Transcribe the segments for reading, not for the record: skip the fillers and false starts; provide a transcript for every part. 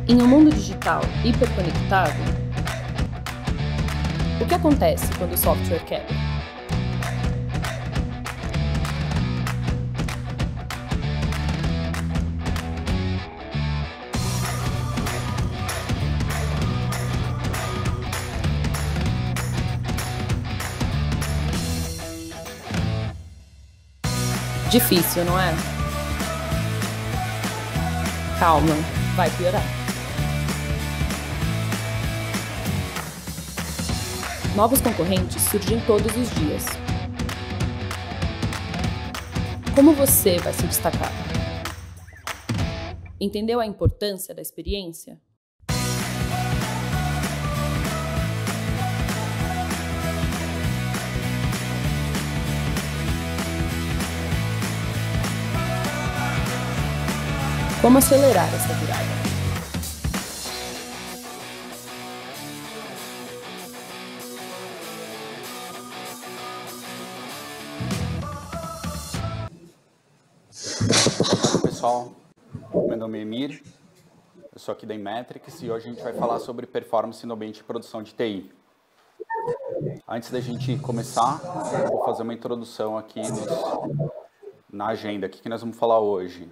Em um mundo digital hiperconectado, o que acontece quando o software quebra? Difícil, não é? Calma, vai piorar. Novos concorrentes surgem todos os dias. Como você vai se destacar? Entendeu a importância da experiência? Como acelerar essa virada? Olá pessoal, meu nome é Emir, eu sou aqui da Imetrics e hoje a gente vai falar sobre performance no ambiente de produção de TI. Antes da gente começar, vou fazer uma introdução aqui na agenda, o que nós vamos falar hoje.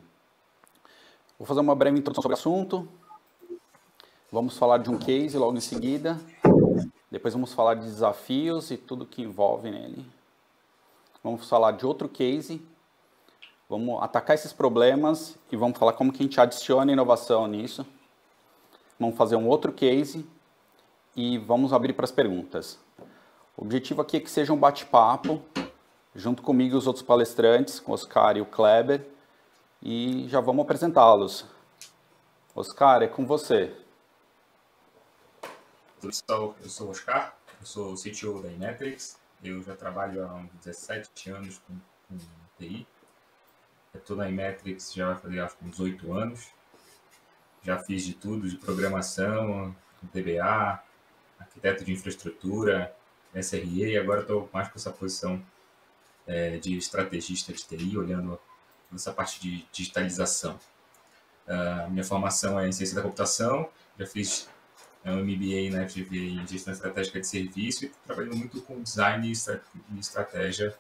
Vou fazer uma breve introdução sobre o assunto, vamos falar de um case logo em seguida, depois vamos falar de desafios e tudo que envolve nele. Vamos falar de outro case, vamos atacar esses problemas e vamos falar como que a gente adiciona inovação nisso. Vamos fazer um outro case e vamos abrir para as perguntas. O objetivo aqui é que seja um bate-papo, junto comigo e os outros palestrantes, com o Oscar e o Kleber, e já vamos apresentá-los. Oscar, é com você. Pessoal, eu sou o Oscar, eu sou o CTO da Imetrics, eu já trabalho há uns 17 anos com TI. Eu estou na Imetrics já vai fazer acho, uns 8 anos. Já fiz de tudo, de programação, DBA, arquiteto de infraestrutura, SRE, e agora estou mais com essa posição de estrategista de TI, olhando essa parte de digitalização. Minha formação é em ciência da computação, já fiz um MBA na FGV em gestão estratégica de serviço e trabalhando muito com design e estratégia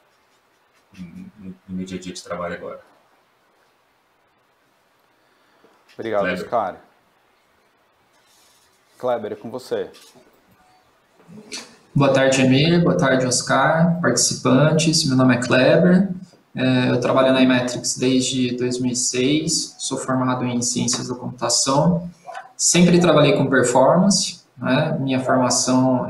no meu dia a dia de trabalho agora. Obrigado, Kleber. Oscar. Kleber, é com você. Boa tarde, Emir. Boa tarde, Oscar, participantes. Meu nome é Kleber. Eu trabalho na Imetrics desde 2006. Sou formado em Ciências da Computação. Sempre trabalhei com performance, né? Minha formação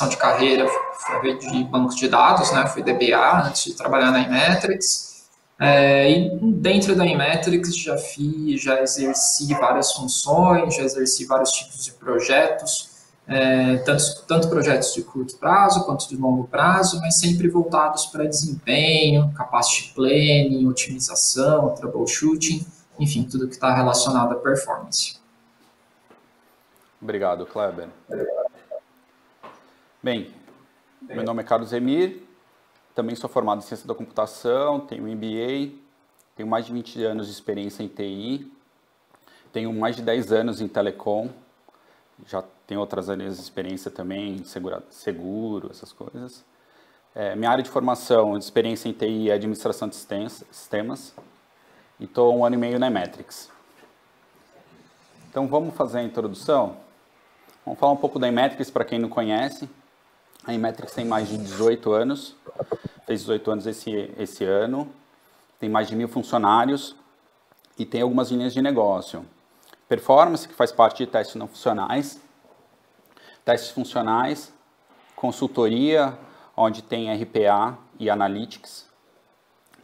de carreira foi de bancos de dados, né? Fui DBA antes de trabalhar na Imetrics. E dentro da Imetrics já exerci várias funções, já exerci vários tipos de projetos, tanto projetos de curto prazo quanto de longo prazo, mas sempre voltados para desempenho, capacity planning, otimização, troubleshooting, enfim, tudo que está relacionado à performance. Obrigado, Kleber. Bem, meu nome é Carlos Emir, também sou formado em Ciência da Computação, tenho MBA, tenho mais de 20 anos de experiência em TI, tenho mais de 10 anos em Telecom, já tenho outras áreas de experiência também, em seguro, essas coisas. Minha área de formação, de experiência em TI é Administração de Sistemas, e estou 1 ano e meio na Imetrics. Então vamos fazer a introdução? Vamos falar um pouco da Imetrics para quem não conhece. A Imetrics tem mais de 18 anos, fez 18 anos esse ano, tem mais de 1.000 funcionários e tem algumas linhas de negócio. Performance, que faz parte de testes não funcionais, testes funcionais, consultoria, onde tem RPA e Analytics,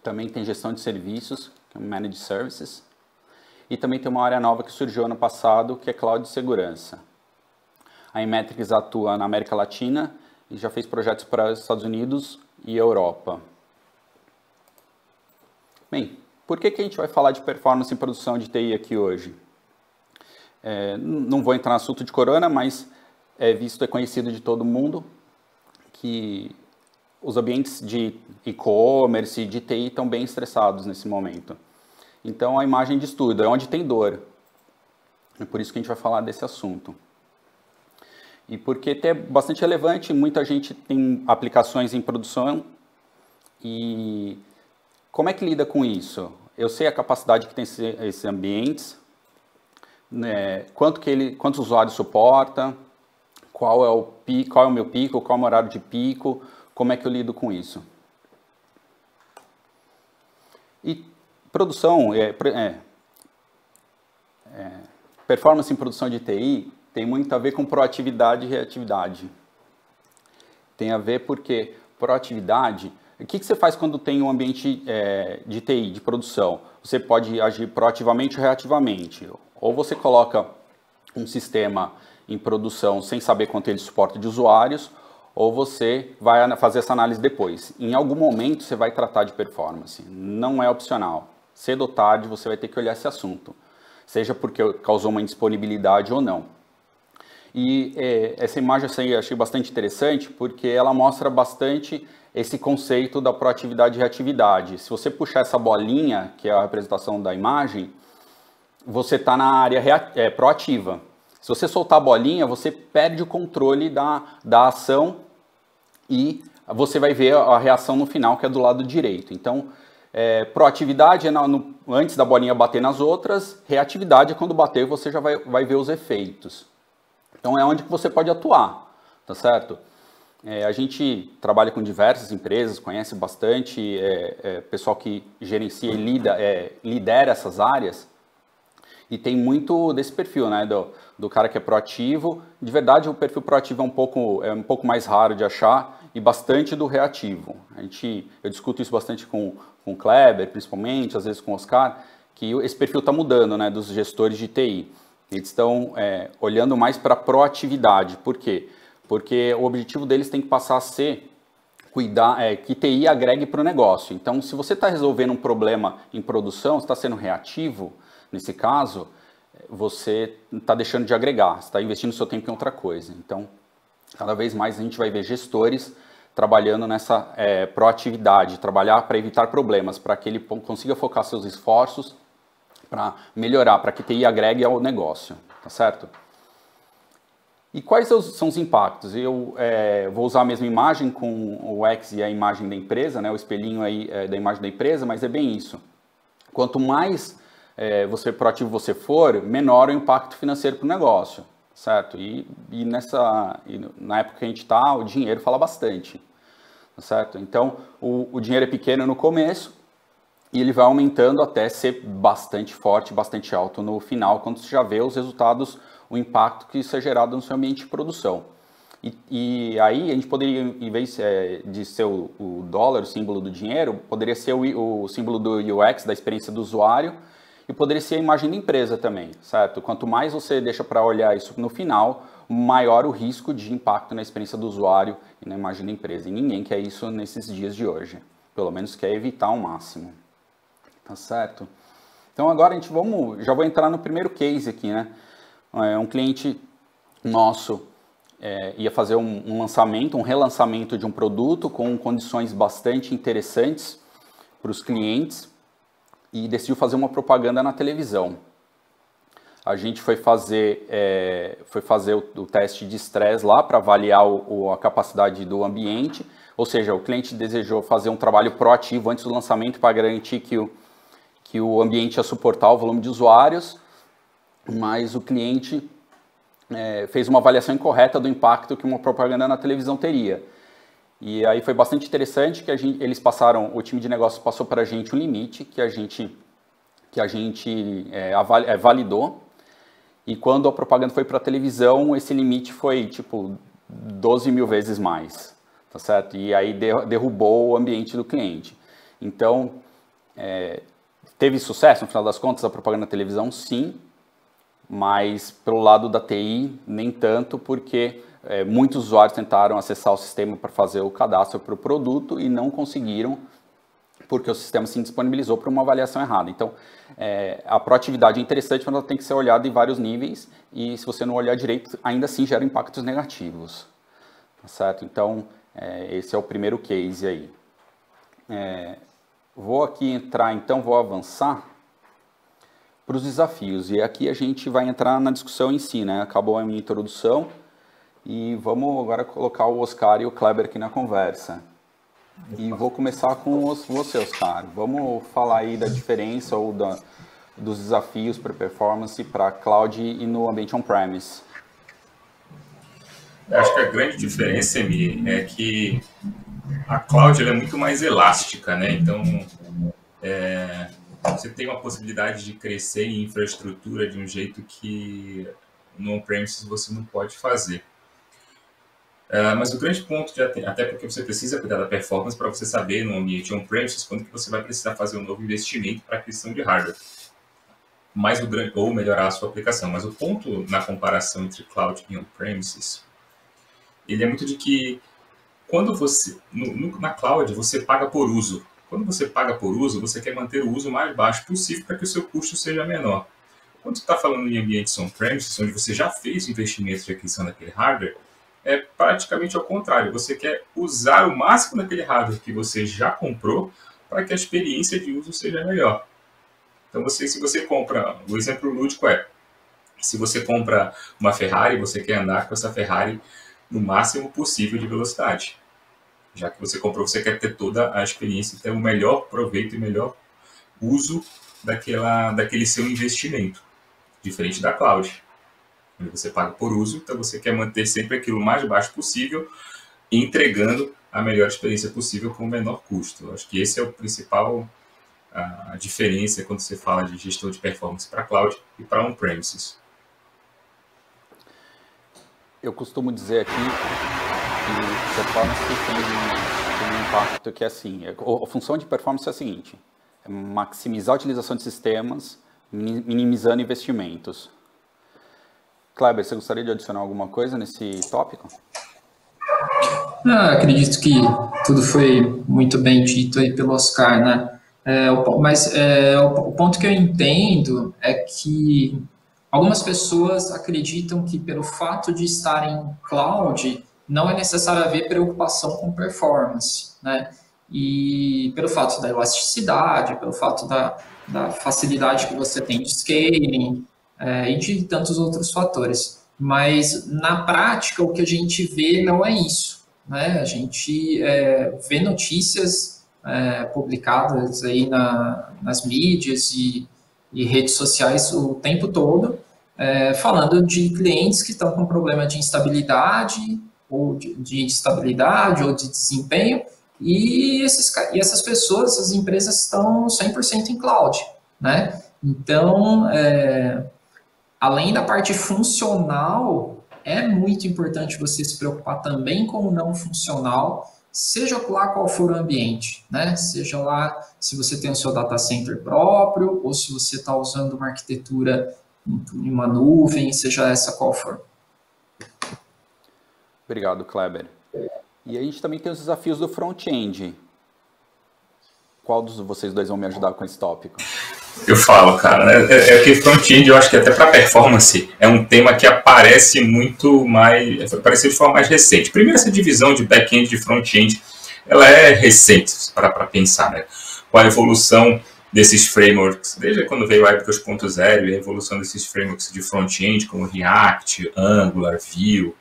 também tem gestão de serviços, que é Managed Services, e também tem uma área nova que surgiu ano passado, que é Cloud de Segurança. A Imetrics atua na América Latina e já fez projetos para os Estados Unidos e Europa. Bem, por que a gente vai falar de performance em produção de TI aqui hoje? Não vou entrar no assunto de corona, mas é visto e conhecido de todo mundo que os ambientes de e-commerce e de TI estão bem estressados nesse momento. Então, a imagem de estudo é onde tem dor. É por isso que a gente vai falar desse assunto. E porque é bastante relevante, muita gente tem aplicações em produção e como é que lida com isso? Eu sei a capacidade que tem esses ambientes, né, quantos usuários suporta, qual é o meu pico, qual é o meu horário de pico, como é que eu lido com isso? E produção, performance em produção de TI tem muito a ver com proatividade e reatividade. Tem a ver porque proatividade, o que você faz quando tem um ambiente de TI, de produção? Você pode agir proativamente ou reativamente. Ou você coloca um sistema em produção sem saber quanto ele suporta de usuários, ou você vai fazer essa análise depois. Em algum momento você vai tratar de performance, não é opcional. Cedo ou tarde você vai ter que olhar esse assunto, seja porque causou uma indisponibilidade ou não. E essa imagem eu achei bastante interessante porque ela mostra bastante esse conceito da proatividade e reatividade. Se você puxar essa bolinha, que é a representação da imagem, você está na área proativa. Se você soltar a bolinha, você perde o controle da ação e você vai ver a reação no final, que é do lado direito. Então, proatividade é antes da bolinha bater nas outras, reatividade é quando bater você já vai ver os efeitos. Então, é onde que você pode atuar, tá certo? A gente trabalha com diversas empresas, conhece bastante pessoal que gerencia e lidera essas áreas. E tem muito desse perfil, né, do cara que é proativo. De verdade, o perfil proativo é um pouco mais raro de achar e bastante do reativo. Eu discuto isso bastante com o Kleber, principalmente, às vezes com o Oscar, que esse perfil está mudando, né, dos gestores de TI. Eles estão olhando mais para a proatividade. Por quê? Porque o objetivo deles tem que passar a ser que TI agregue para o negócio. Então, se você está resolvendo um problema em produção, você está sendo reativo. Nesse caso, você está deixando de agregar, você está investindo seu tempo em outra coisa. Então, cada vez mais a gente vai ver gestores trabalhando nessa proatividade, trabalhar para evitar problemas, para que ele consiga focar seus esforços para melhorar, para que TI agregue ao negócio, tá certo? E quais são os impactos? Eu vou usar a mesma imagem com o X e a imagem da empresa, né, o espelhinho aí da imagem da empresa, mas é bem isso. Quanto mais proativo você for, menor o impacto financeiro para o negócio, certo? E na época que a gente está, o dinheiro fala bastante, certo? Então, o dinheiro é pequeno no começo e ele vai aumentando até ser bastante forte, bastante alto no final, quando você já vê os resultados, o impacto que isso é gerado no seu ambiente de produção. E aí a gente poderia, em vez de ser o dólar, o símbolo do dinheiro, poderia ser o símbolo do UX, da experiência do usuário, e poderia ser a imagem da empresa também, certo? Quanto mais você deixa para olhar isso no final, maior o risco de impacto na experiência do usuário e na imagem da empresa. E ninguém quer isso nesses dias de hoje. Pelo menos quer evitar ao máximo. Tá certo? Então agora já vou entrar no primeiro case aqui, né? Um cliente nosso ia fazer um lançamento, um relançamento de um produto com condições bastante interessantes para os clientes, e decidiu fazer uma propaganda na televisão. A gente foi fazer o teste de estresse lá para avaliar a capacidade do ambiente, ou seja, o cliente desejou fazer um trabalho proativo antes do lançamento para garantir que o ambiente ia suportar o volume de usuários, mas o cliente fez uma avaliação incorreta do impacto que uma propaganda na televisão teria. E aí foi bastante interessante que o time de negócio passou para a gente um limite que a gente validou. E quando a propaganda foi para a televisão, esse limite foi tipo 12 mil vezes mais, tá certo? E aí derrubou o ambiente do cliente. Então, teve sucesso no final das contas a propaganda na televisão? Sim, mas pelo lado da TI, nem tanto, porque muitos usuários tentaram acessar o sistema para fazer o cadastro para o produto e não conseguiram, porque o sistema se disponibilizou para uma avaliação errada. Então, a proatividade é interessante, mas ela tem que ser olhada em vários níveis, e se você não olhar direito, ainda assim gera impactos negativos. Tá certo? Então, esse é o primeiro case aí. Vou aqui entrar, então, vou avançar para os desafios. E aqui a gente vai entrar na discussão em si, né? Acabou a minha introdução e vamos agora colocar o Oscar e o Kleber aqui na conversa. E vou começar com você, Oscar. Vamos falar aí da diferença ou dos desafios para performance para cloud e no ambiente on-premise. Acho que a grande diferença, Emi, é que a cloud ela é muito mais elástica, né? Então, você tem uma possibilidade de crescer em infraestrutura de um jeito que no on-premises você não pode fazer. Mas o grande ponto, até porque você precisa cuidar da performance para você saber no ambiente on-premises quando que você vai precisar fazer um novo investimento para aquisição de hardware, ou melhorar a sua aplicação. Mas o ponto na comparação entre cloud e on-premises, ele é muito de que quando você, na cloud, você paga por uso. Quando você paga por uso, você quer manter o uso mais baixo possível para que o seu custo seja menor. Quando você está falando em ambientes on-premises, onde você já fez o investimento de aquisição daquele hardware, é praticamente ao contrário. Você quer usar o máximo daquele hardware que você já comprou para que a experiência de uso seja melhor. Então, se você compra, o exemplo lúdico se você compra uma Ferrari, você quer andar com essa Ferrari no máximo possível de velocidade. Já que você comprou, você quer ter toda a experiência e ter o melhor proveito e melhor uso daquele seu investimento. Diferente da cloud, onde você paga por uso, então você quer manter sempre aquilo o mais baixo possível, entregando a melhor experiência possível com o menor custo. Eu acho que esse é o principal a diferença quando você fala de gestão de performance para cloud e para on-premises. Eu costumo dizer aqui que performance tem um impacto que é assim, a função de performance é a seguinte, é maximizar a utilização de sistemas, minimizando investimentos. Kleber, você gostaria de adicionar alguma coisa nesse tópico? Acredito que tudo foi muito bem dito aí pelo Oscar, né? O ponto que eu entendo é que algumas pessoas acreditam que pelo fato de estar em cloud, não é necessário haver preocupação com performance, né? E pelo fato da elasticidade, pelo fato da facilidade que você tem de scaling, e de tantos outros fatores. Mas, na prática, o que a gente vê não é isso, né? A gente vê notícias publicadas aí nas mídias e redes sociais o tempo todo, falando de clientes que estão com problema de instabilidade, ou de instabilidade, ou de desempenho, e essas pessoas, essas empresas estão 100% em cloud, né? Então, além da parte funcional, é muito importante você se preocupar também com o não funcional, seja lá qual for o ambiente, né? Seja lá se você tem o seu data center próprio, ou se você está usando uma arquitetura em uma nuvem, seja essa qual for. Obrigado, Kleber. E a gente também tem os desafios do front-end. Qual dos vocês dois vão me ajudar com esse tópico? Eu falo, cara, é que front-end, eu acho que até para performance é um tema que aparece muito mais, apareceu de forma mais recente. Primeiro, essa divisão de back-end e de front-end, ela é recente, para pensar, né? Com a evolução desses frameworks, desde quando veio a Web 2.0 e a evolução desses frameworks de front-end, como React, Angular, Vue,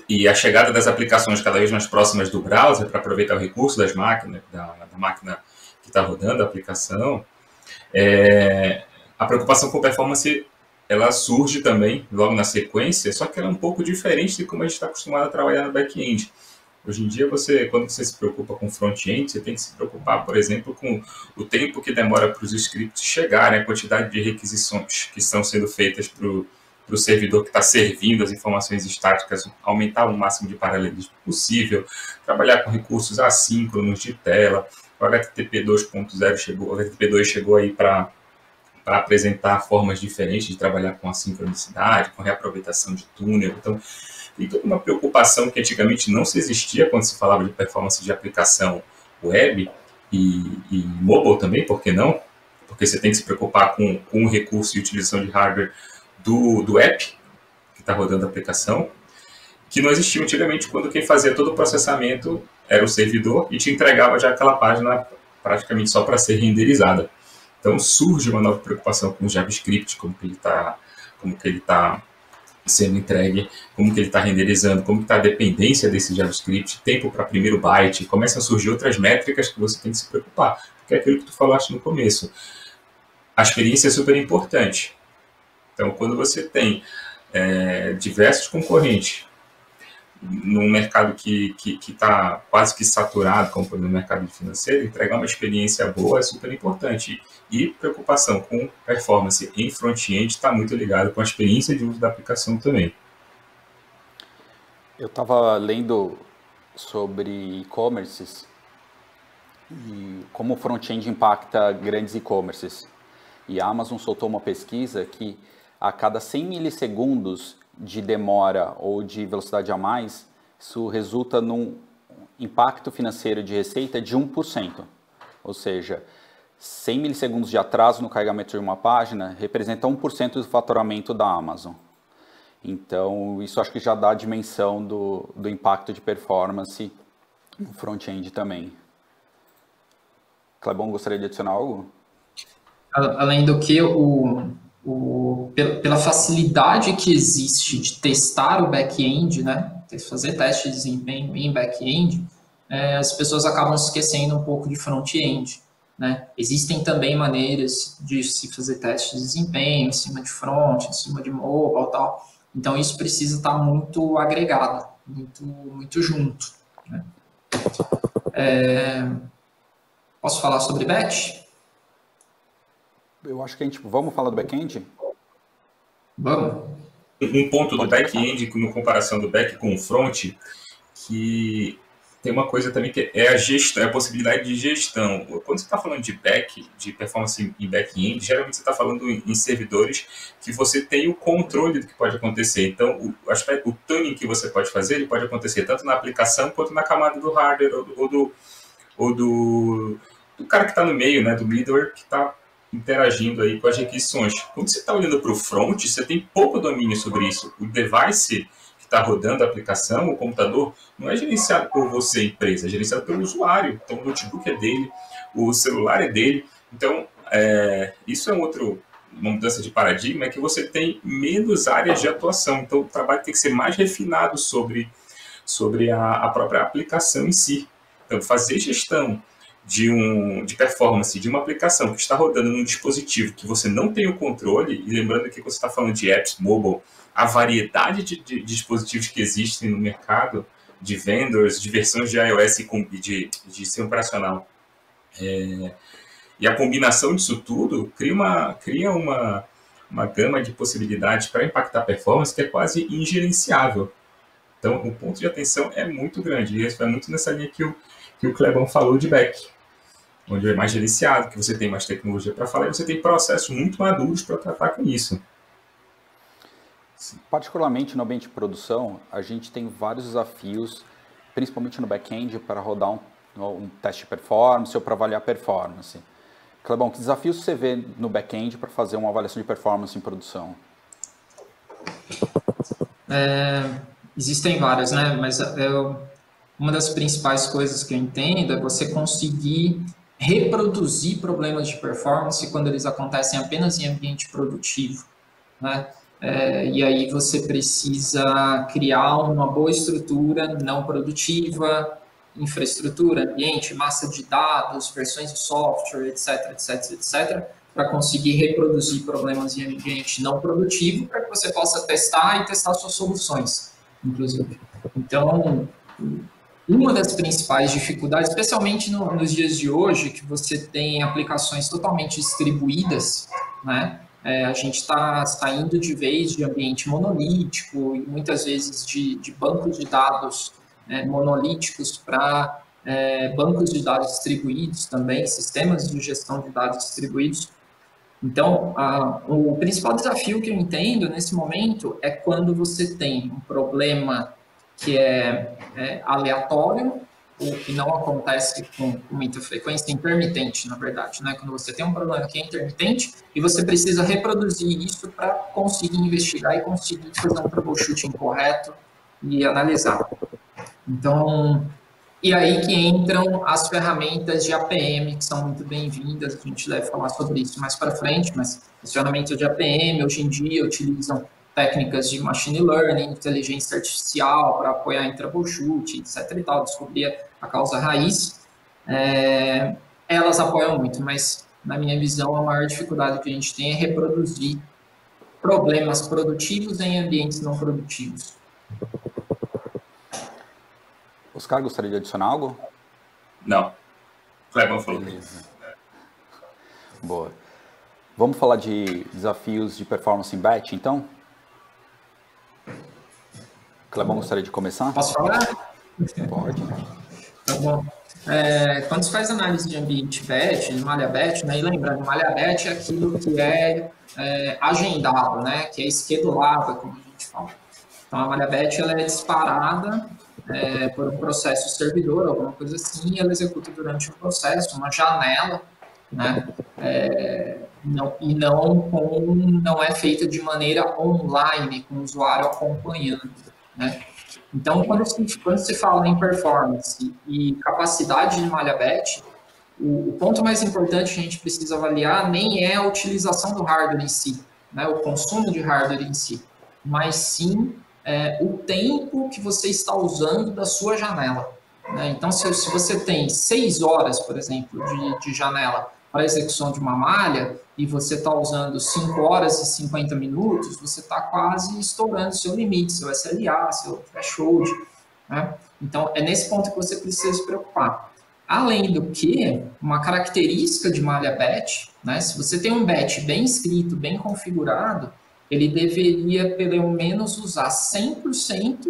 e a chegada das aplicações cada vez mais próximas do browser para aproveitar o recurso das máquinas, da máquina que está rodando a aplicação, a preocupação com performance ela surge também logo na sequência, só que ela é um pouco diferente de como a gente está acostumado a trabalhar no back-end. Hoje em dia, quando você se preocupa com front-end, você tem que se preocupar, por exemplo, com o tempo que demora para os scripts chegarem, a quantidade de requisições que estão sendo feitas para o servidor que está servindo as informações estáticas, aumentar o máximo de paralelismo possível, trabalhar com recursos assíncronos de tela. O HTTP 2.0 chegou, o HTTP 2 chegou aí para apresentar formas diferentes de trabalhar com a sincronicidade, com reaproveitação de túnel. Então, tem toda uma preocupação que antigamente não se existia quando se falava de performance de aplicação web e mobile também, por que não? Porque você tem que se preocupar com o recurso e utilização de hardware do app que está rodando a aplicação, que não existia antigamente quando quem fazia todo o processamento era o servidor e te entregava já aquela página praticamente só para ser renderizada. Então surge uma nova preocupação com o JavaScript, como que ele está sendo entregue, como que ele está renderizando, como que está a dependência desse JavaScript, tempo para primeiro byte, começam a surgir outras métricas que você tem que se preocupar, porque é aquilo que tu falaste no começo. A experiência é super importante. Então, quando você tem diversos concorrentes num mercado que está quase que saturado, como no mercado financeiro, entregar uma experiência boa é super importante. E preocupação com performance em front-end está muito ligado com a experiência de uso da aplicação também. Eu estava lendo sobre e-commerces e como o front-end impacta grandes e-commerces. E a Amazon soltou uma pesquisa que a cada 100 milissegundos de demora ou de velocidade a mais, isso resulta num impacto financeiro de receita de 1%. Ou seja, 100 milissegundos de atraso no carregamento de uma página representa 1% do faturamento da Amazon. Então, isso acho que já dá a dimensão do impacto de performance no front-end também. Clebão, gostaria de adicionar algo? Além do que, pela facilidade que existe de testar o back-end, né, fazer teste de desempenho em back-end, as pessoas acabam esquecendo um pouco de front-end. Né? Existem também maneiras de se fazer teste de desempenho em cima de front, em cima de mobile e tal. Então, isso precisa estar muito agregado, muito junto. Né? Posso falar sobre batch? Eu acho que vamos falar do back-end? Vamos. Um ponto do back-end, na comparação do back com o front, que tem uma coisa também que é a gestão, é a possibilidade de gestão. Quando você está falando de performance em back-end, geralmente você está falando em servidores que você tem o controle do que pode acontecer. Então, o tuning que você pode fazer, ele pode acontecer tanto na aplicação quanto na camada do hardware ou do cara que está no meio, né, do middleware, que está interagindo aí com as requisições. Quando você está olhando para o front, você tem pouco domínio sobre isso. O device que está rodando a aplicação, o computador, não é gerenciado por você, empresa, é gerenciado pelo usuário. Então, o notebook é dele, o celular é dele. Então, isso é uma mudança de paradigma, é que você tem menos áreas de atuação. Então, o trabalho tem que ser mais refinado sobre a própria aplicação em si. Então, fazer gestão de performance de uma aplicação que está rodando num dispositivo que você não tem o controle, e lembrando que você está falando de apps mobile, a variedade de dispositivos que existem no mercado, de vendors, de versões de iOS e de sistema operacional, e a combinação disso tudo cria uma gama de possibilidades para impactar a performance que é quase ingerenciável. Então, o ponto de atenção é muito grande, e isso é muito nessa linha que o Clebão falou de back, onde é mais gerenciado, que você tem mais tecnologia para falar, e você tem processos muito maduros para tratar com isso. Particularmente no ambiente de produção, a gente tem vários desafios, principalmente no back-end, para rodar um teste de performance ou para avaliar performance. Clebão, que desafios você vê no back-end para fazer uma avaliação de performance em produção? Existem várias, né? Mas uma das principais coisas que eu entendo é você conseguir reproduzir problemas de performance quando eles acontecem apenas em ambiente produtivo, né? E aí você precisa criar uma boa estrutura não produtiva, infraestrutura, ambiente, massa de dados, versões de software, etc, etc, etc, para conseguir reproduzir problemas em ambiente não produtivo, para que você possa testar e testar suas soluções, inclusive. Então, uma das principais dificuldades, especialmente nos dias de hoje, que você tem aplicações totalmente distribuídas, né? A gente está saindo de vez de ambiente monolítico e muitas vezes de bancos de dados monolíticos para bancos de dados distribuídos também, sistemas de gestão de dados distribuídos. Então, o principal desafio que eu entendo nesse momento é quando você tem um problema que é aleatório, ou que não acontece com muita frequência, intermitente, na verdade, né? Quando você tem um problema que é intermitente e você precisa reproduzir isso para conseguir investigar e conseguir fazer um troubleshooting correto e analisar. Então, E aí que entram as ferramentas de APM, que são muito bem-vindas, a gente deve falar sobre isso mais para frente, mas as ferramentas de APM, hoje em dia, utilizam técnicas de machine learning, inteligência artificial, para apoiar em troubleshoot, etc. e tal, descobrir a causa raiz. Elas apoiam muito, mas, na minha visão, a maior dificuldade que a gente tem é reproduzir problemas produtivos em ambientes não produtivos. Oscar, gostaria de adicionar algo? Não. Clebão falou. Beleza. Boa. Vamos falar de desafios de performance em batch, então? Clebão, gostaria de começar? Posso falar? Pode. Tá bom. Quando se faz análise de ambiente batch, malha batch, né, e lembrando, malha batch é aquilo que é agendado, né, que é schedulado, como a gente fala. Então, a malha batch ela é disparada por um processo servidor, alguma coisa assim, e ela executa durante um processo, uma janela, né, não é feita de maneira online, com o usuário acompanhando, né. Então, quando se fala em performance e capacidade de malha batch, o ponto mais importante que a gente precisa avaliar nem é a utilização do hardware em si, né, o consumo de hardware em si, mas sim o tempo que você está usando da sua janela, né? Então, se você tem 6 horas, por exemplo, de janela para a execução de uma malha e você está usando 5 horas e 50 minutos, você está quase estourando seu limite, seu SLA, seu threshold, né? Então, é nesse ponto que você precisa se preocupar. Além do que, uma característica de malha batch, né, se você tem um batch bem escrito, bem configurado, ele deveria, pelo menos, usar 100%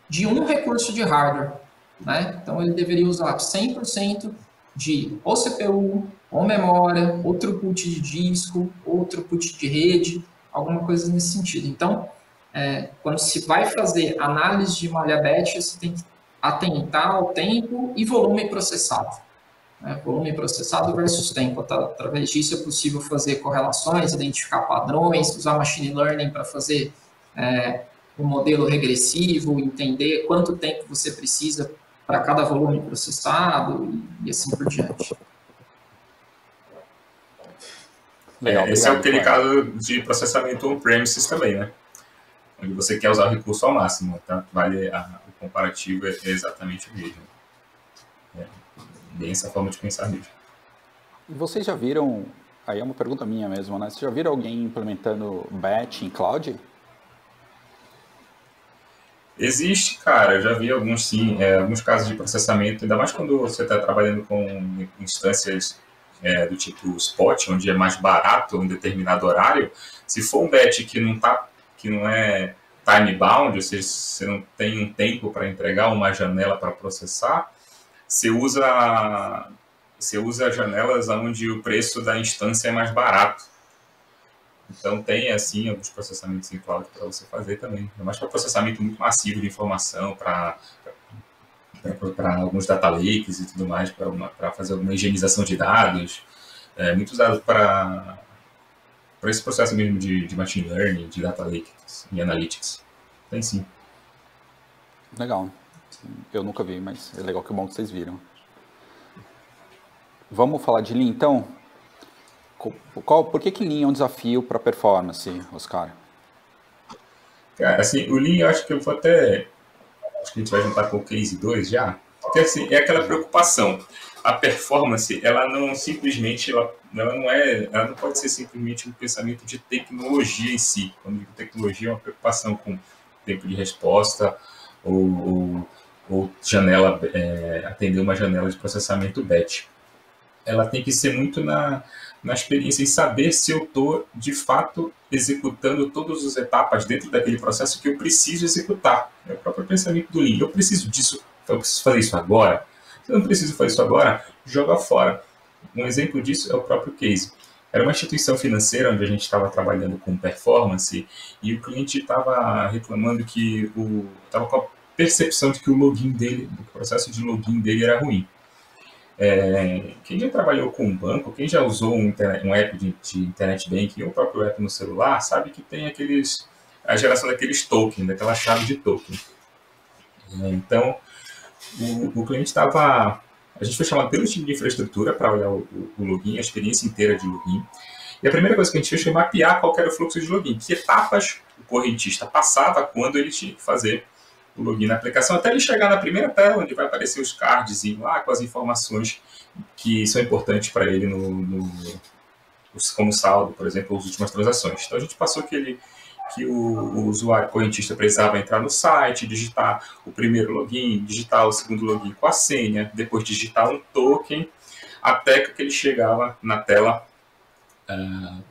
de um recurso de hardware, né? Então, ele deveria usar 100% de ou CPU, ou memória, ou throughput de disco, ou throughput de rede, alguma coisa nesse sentido. Então, quando se vai fazer análise de malha batch, você tem que atentar ao tempo e volume processado. Volume processado versus tempo. Através disso é possível fazer correlações, identificar padrões, usar machine learning para fazer um modelo regressivo, entender quanto tempo você precisa para cada volume processado e assim por diante. Legal, esse é aquele caso de processamento on-premises também, né? Onde você quer usar o recurso ao máximo, tá? O comparativo é exatamente o mesmo. Bem essa forma de pensar mesmo. E vocês já viram, aí é uma pergunta minha mesmo, né? Vocês já viram alguém implementando batch em cloud? Existe, cara, eu já vi alguns sim, alguns casos de processamento, ainda mais quando você está trabalhando com instâncias do tipo spot, onde é mais barato um determinado horário. Se for um batch que não é time bound, ou seja, você não tem um tempo para entregar uma janela para processar, você usa janelas onde o preço da instância é mais barato. Então, tem, assim, alguns processamentos em cloud para você fazer também. Ainda mais para processamento muito massivo de informação, para alguns data lakes e tudo mais, para fazer alguma higienização de dados. Muito usado para esse processo mesmo de machine learning, de data lakes e analytics. Tem sim. Legal. Eu nunca vi, mas é legal, que bom que vocês viram. Vamos falar de Lean, então? Por que Lean é um desafio para performance, Oscar? Cara, assim, o Lean, eu acho que eu vou até... Acho que a gente vai juntar com o Case 2 já. Porque, assim, é aquela preocupação. A performance, ela não simplesmente... Ela não pode ser simplesmente um pensamento de tecnologia em si. Quando digo tecnologia, é uma preocupação com tempo de resposta ou janela, atender uma janela de processamento batch. Ela tem que ser muito na experiência em saber se eu estou, de fato, executando todas as etapas dentro daquele processo que eu preciso executar. É o próprio pensamento do Lean. Eu preciso disso, eu preciso fazer isso agora. Se eu não preciso fazer isso agora, joga fora. Um exemplo disso é o próprio Case. Era uma instituição financeira onde a gente estava trabalhando com performance e o cliente estava reclamando que estava com a percepção de que o login dele, o processo de login dele era ruim. Quem já trabalhou com um banco, quem já usou um app de internet banking ou o próprio app no celular, sabe que tem a geração daqueles tokens, daquela chave de token. Então, o cliente estava... A gente foi chamado pelo time de infraestrutura para olhar o login, a experiência inteira de login. E a primeira coisa que a gente fez foi mapear qual era o fluxo de login, que etapas o correntista passava quando ele tinha que fazer o login na aplicação, até ele chegar na primeira tela, onde vai aparecer os cards lá com as informações que são importantes para ele como saldo, por exemplo, as últimas transações. Então a gente passou que o usuário correntista precisava entrar no site, digitar o primeiro login, digitar o segundo login com a senha, depois digitar um token, até que ele chegava na tela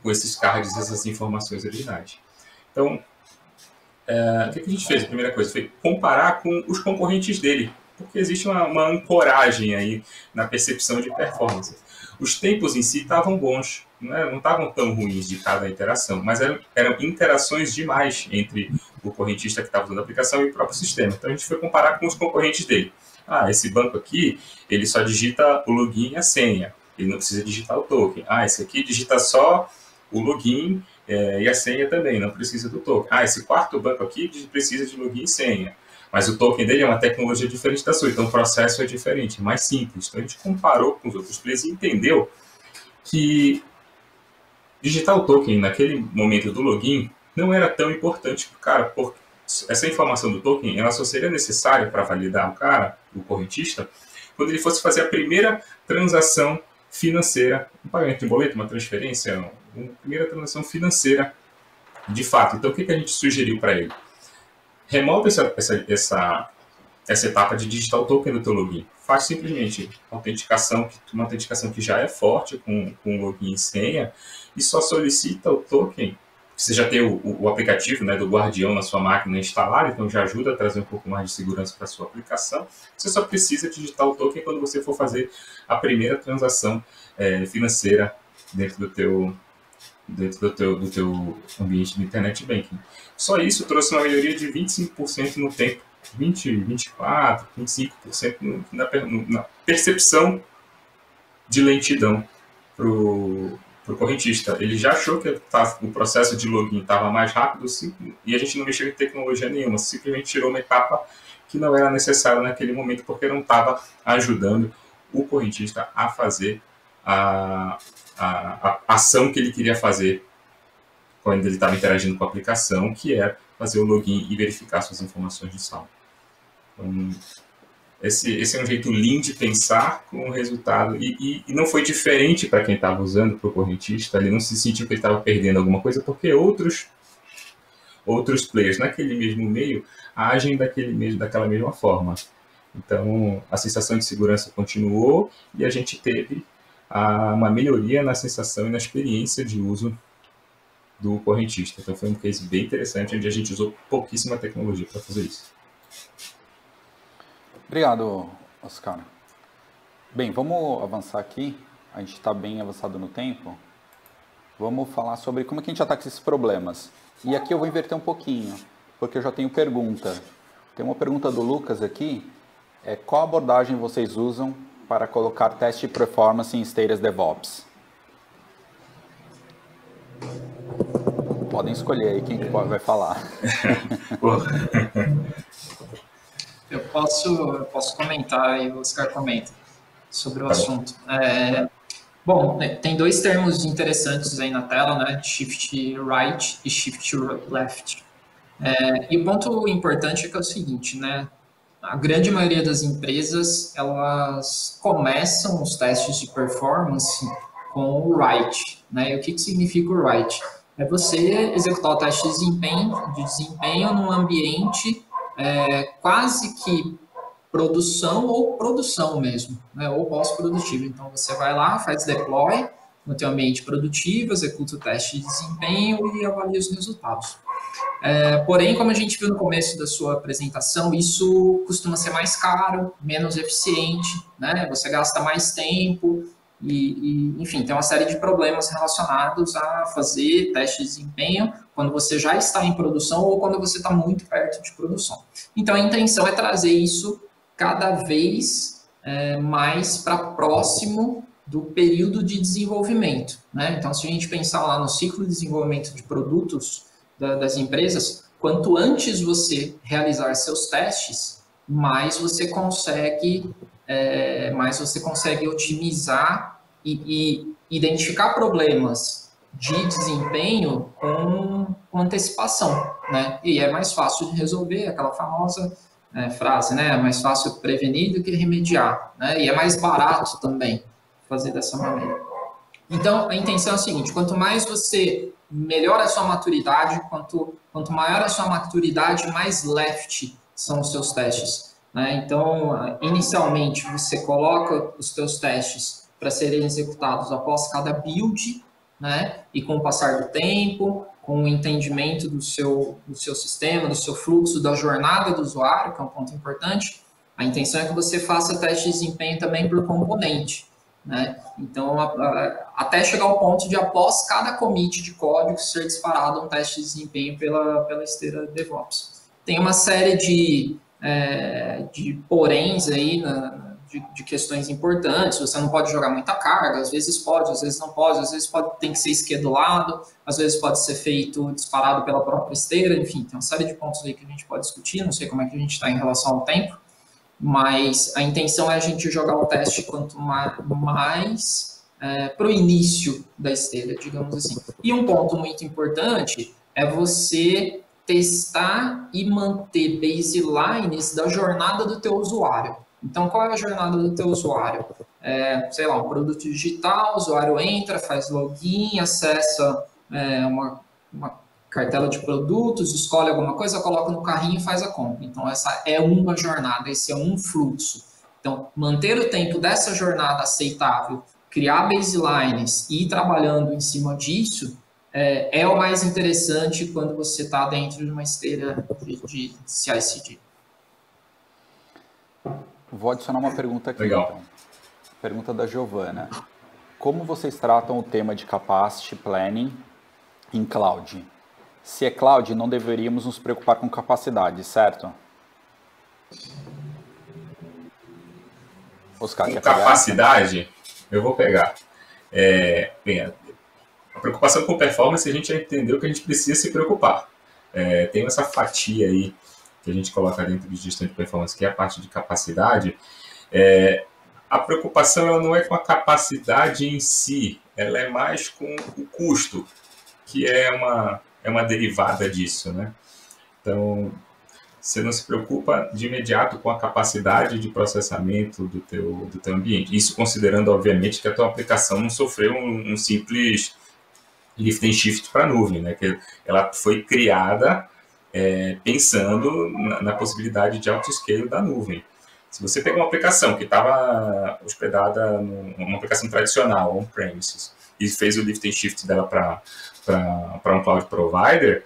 com esses cards, essas informações originais. Então, o que a gente fez? A primeira coisa foi comparar com os concorrentes dele, porque existe uma ancoragem aí na percepção de performance. Os tempos em si estavam bons, não estavam tão ruins de cada interação, mas eram interações demais entre o correntista que estava usando a aplicação e o próprio sistema. Então a gente foi comparar com os concorrentes dele. Esse banco aqui, ele só digita o login e a senha, ele não precisa digitar o token. Esse aqui digita só o login e a senha também, não precisa do token. Esse quarto banco aqui precisa de login e senha. Mas o token dele é uma tecnologia diferente da sua, então o processo é diferente, é mais simples. Então a gente comparou com os outros players e entendeu que digitar o token naquele momento do login não era tão importante para o cara, porque essa informação do token ela só seria necessária para validar o correntista, quando ele fosse fazer a primeira transação financeira, um pagamento de boleto, uma transferência, uma primeira transação financeira de fato. Então o que a gente sugeriu para ele? Remove essa etapa de digitar o token do teu login. Faz simplesmente uma autenticação que já é forte com login e senha e só solicita o token. Você já tem o aplicativo, né, do Guardião na sua máquina instalado, então já ajuda a trazer um pouco mais de segurança para a sua aplicação. Você só precisa digitar o token quando você for fazer a primeira transação financeira dentro do teu ambiente de internet banking. Só isso trouxe uma melhoria de 25% no tempo, 24%, 25% na percepção de lentidão para o correntista. Ele já achou que o processo de login estava mais rápido e a gente não mexeu em tecnologia nenhuma, simplesmente tirou uma etapa que não era necessária naquele momento porque não estava ajudando o correntista a fazer a ação que ele queria fazer quando ele estava interagindo com a aplicação, que é fazer o login e verificar suas informações de saldo. Então, esse é um jeito lean de pensar com o resultado, e não foi diferente para quem estava usando, para o correntista, ele não se sentiu que ele estava perdendo alguma coisa, porque outros players naquele mesmo meio agem daquela mesma forma. Então, a sensação de segurança continuou e a gente teve uma melhoria na sensação e na experiência de uso do correntista. Então foi um case bem interessante, onde a gente usou pouquíssima tecnologia para fazer isso. Obrigado, Oscar. Bem, vamos avançar aqui. A gente está bem avançado no tempo. Vamos falar sobre como é que a gente ataca esses problemas. E aqui eu vou inverter um pouquinho, porque eu já tenho pergunta. Tem uma pergunta do Lucas aqui. Qual abordagem vocês usam para colocar teste de performance em esteiras DevOps? Podem escolher aí quem vai falar. Eu posso comentar e o Oscar comenta sobre o assunto. Bom, tem dois termos interessantes aí na tela, né? Shift Right e Shift Left. E o ponto importante é que é o seguinte, né? A grande maioria das empresas, elas começam os testes de performance com o Right, né? E o que significa o Right? É você executar o teste de desempenho num ambiente quase que produção ou produção mesmo, né? Ou pós-produtivo. Então, você vai lá, faz deploy no teu ambiente produtivo, executa o teste de desempenho e avalia os resultados. Porém, como a gente viu no começo da sua apresentação, isso costuma ser mais caro, menos eficiente, né? Você gasta mais tempo enfim, tem uma série de problemas relacionados a fazer teste de desempenho quando você já está em produção ou quando você está muito perto de produção. Então, a intenção é trazer isso cada vez mais para próximo do período de desenvolvimento, né? Então, se a gente pensar lá no ciclo de desenvolvimento de produtos das empresas, quanto antes você realizar seus testes, mais você consegue, otimizar e identificar problemas de desempenho com antecipação, né? E é mais fácil de resolver, aquela famosa frase, né? É mais fácil prevenir do que remediar, né? E é mais barato também fazer dessa maneira. Então, a intenção é a seguinte: quanto mais você melhora a sua maturidade, quanto maior a sua maturidade, mais left são os seus testes, né? Então, inicialmente, você coloca os seus testes para serem executados após cada build, né? E com o passar do tempo, com o entendimento do seu sistema, do seu fluxo, da jornada do usuário, que é um ponto importante, a intenção é que você faça teste de desempenho também por componente, né? Então, até chegar ao ponto de, após cada commit de código, ser disparado um teste de desempenho pela esteira DevOps. Tem uma série de poréns aí, de questões importantes. Você não pode jogar muita carga, às vezes pode, às vezes não pode, às vezes tem que ser schedulado, às vezes pode ser feito disparado pela própria esteira, enfim, tem uma série de pontos aí que a gente pode discutir, não sei como é que a gente está em relação ao tempo, mas a intenção é a gente jogar o teste quanto mais para o início da esteira, digamos assim. E um ponto muito importante é você testar e manter baselines da jornada do teu usuário. Então, qual é a jornada do teu usuário? Sei lá, um produto digital, o usuário entra, faz login, acessa uma cartela de produtos, escolhe alguma coisa, coloca no carrinho e faz a compra. Então, essa é uma jornada, esse é um fluxo. Então, manter o tempo dessa jornada aceitável, criar baselines e ir trabalhando em cima disso, é o mais interessante quando você está dentro de uma esteira de CI/CD. Vou adicionar uma pergunta aqui. Legal. Então. Pergunta da Giovana. Como vocês tratam o tema de capacity planning em cloud? Se é cloud, não deveríamos nos preocupar com capacidade, certo? Oscar, com quer pegar? Capacidade, eu vou pegar. Bem, a preocupação com performance, a gente já entendeu que a gente precisa se preocupar. Tem essa fatia aí que a gente coloca dentro de gestão de performance, que é a parte de capacidade. A preocupação ela não é com a capacidade em si, ela é mais com o custo, que é uma derivada disso, né? Então, você não se preocupa de imediato com a capacidade de processamento do teu ambiente. Isso considerando, obviamente, que a tua aplicação não sofreu um simples lift and shift para a nuvem, né? Que ela foi criada pensando na possibilidade de autoscale da nuvem. Se você pegar uma aplicação que estava hospedada numa aplicação tradicional, on-premises, e fez o lift and shift dela para um cloud provider,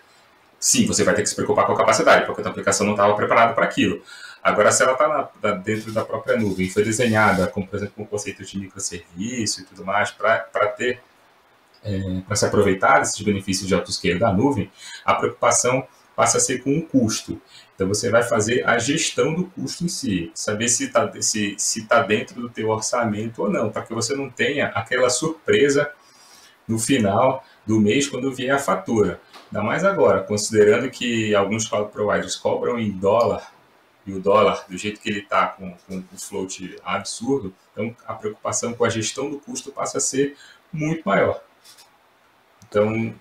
sim, você vai ter que se preocupar com a capacidade, porque a tua aplicação não estava preparada para aquilo. Agora, se ela está dentro da própria nuvem, foi desenhada, como, por exemplo, com o conceito de microserviço e tudo mais, para se aproveitar desses benefícios de autoscale da nuvem, a preocupação passa a ser com o custo. Então, você vai fazer a gestão do custo em si, saber se tá dentro do teu orçamento ou não, para que você não tenha aquela surpresa no final do mês quando vier a fatura. Ainda mais agora, considerando que alguns cloud providers cobram em dólar, e o dólar, do jeito que ele está, com o float absurdo, então a preocupação com a gestão do custo passa a ser muito maior. Então,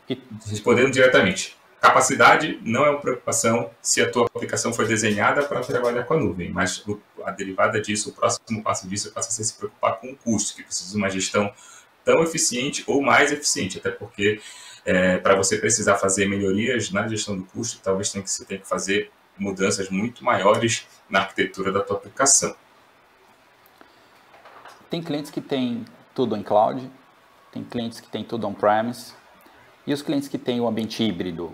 respondendo diretamente, capacidade não é uma preocupação se a tua aplicação foi desenhada para trabalhar com a nuvem, mas a derivada disso, o próximo passo disso passa a ser se preocupar com o custo, que precisa de uma gestão tão eficiente ou mais eficiente, até porque para você precisar fazer melhorias na gestão do custo, talvez você tenha que fazer mudanças muito maiores na arquitetura da tua aplicação. Tem clientes que têm tudo em cloud, tem clientes que têm tudo on-premise, e os clientes que têm o ambiente híbrido?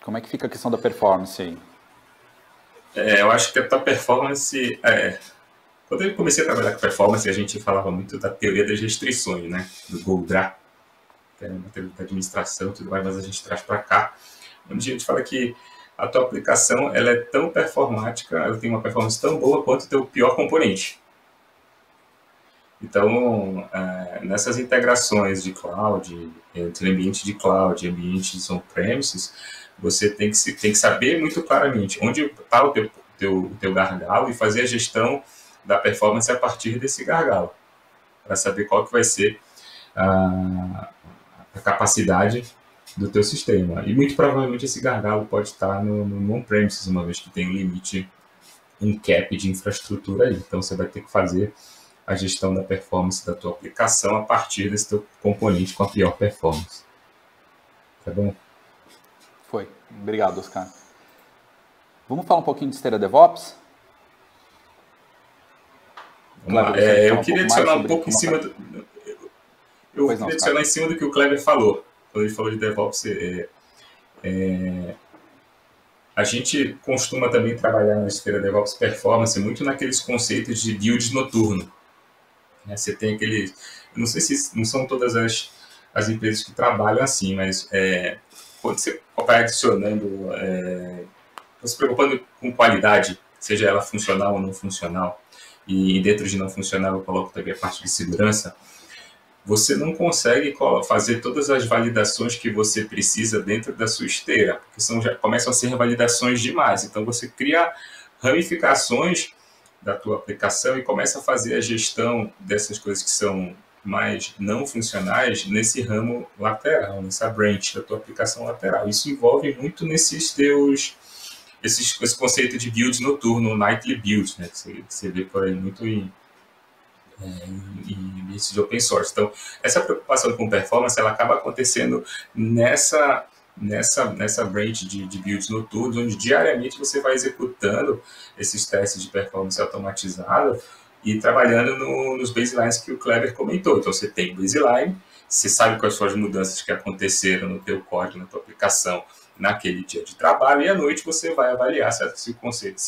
Como é que fica a questão da performance aí? Eu acho que a tua performance... Quando eu comecei a trabalhar com performance, a gente falava muito da teoria das restrições, né? Do GoDRA, que era uma teoria da administração e tudo mais, mas a gente traz para cá, onde a gente fala que a tua aplicação ela é tão performática, ela tem uma performance tão boa quanto o teu pior componente. Então, nessas integrações de cloud, entre ambiente de cloud e ambientes on-premises, você tem que saber muito claramente onde está o teu gargalo e fazer a gestão da performance a partir desse gargalo, para saber qual que vai ser a capacidade do teu sistema. E muito provavelmente esse gargalo pode estar no on-premises, uma vez que tem um limite, um cap de infraestrutura aí. Então você vai ter que fazer a gestão da performance da tua aplicação a partir desse teu componente com a pior performance. Tá bom? Foi. Obrigado, Oscar. Vamos falar um pouquinho de esteira DevOps? Eu queria adicionar um pouco em cima do... Eu queria adicionar em cima do que o Kleber falou. Quando ele falou de DevOps, a gente costuma também trabalhar na esteira DevOps Performance muito naqueles conceitos de build noturno. Você tem aqueles... Eu não sei se não são todas as empresas que trabalham assim, mas quando você vai adicionando, se preocupando com qualidade, seja ela funcional ou não funcional, e dentro de não funcional eu coloco também a parte de segurança, você não consegue fazer todas as validações que você precisa dentro da sua esteira, porque já começam a ser validações demais. Então você cria ramificações da tua aplicação e começa a fazer a gestão dessas coisas que são mais não funcionais nesse ramo lateral, nessa branch da tua aplicação lateral. Isso envolve muito esse conceito de build noturno, nightly build, né, que você vê por aí muito em ambientes de open source. Então, essa preocupação com performance, ela acaba acontecendo nessa branch de builds noturnos, onde diariamente você vai executando esses testes de performance automatizado e trabalhando nos baselines que o Kleber comentou. Então, você tem baseline, você sabe quais são as mudanças que aconteceram no teu código, na tua aplicação, naquele dia de trabalho, e à noite você vai avaliar se o conceito,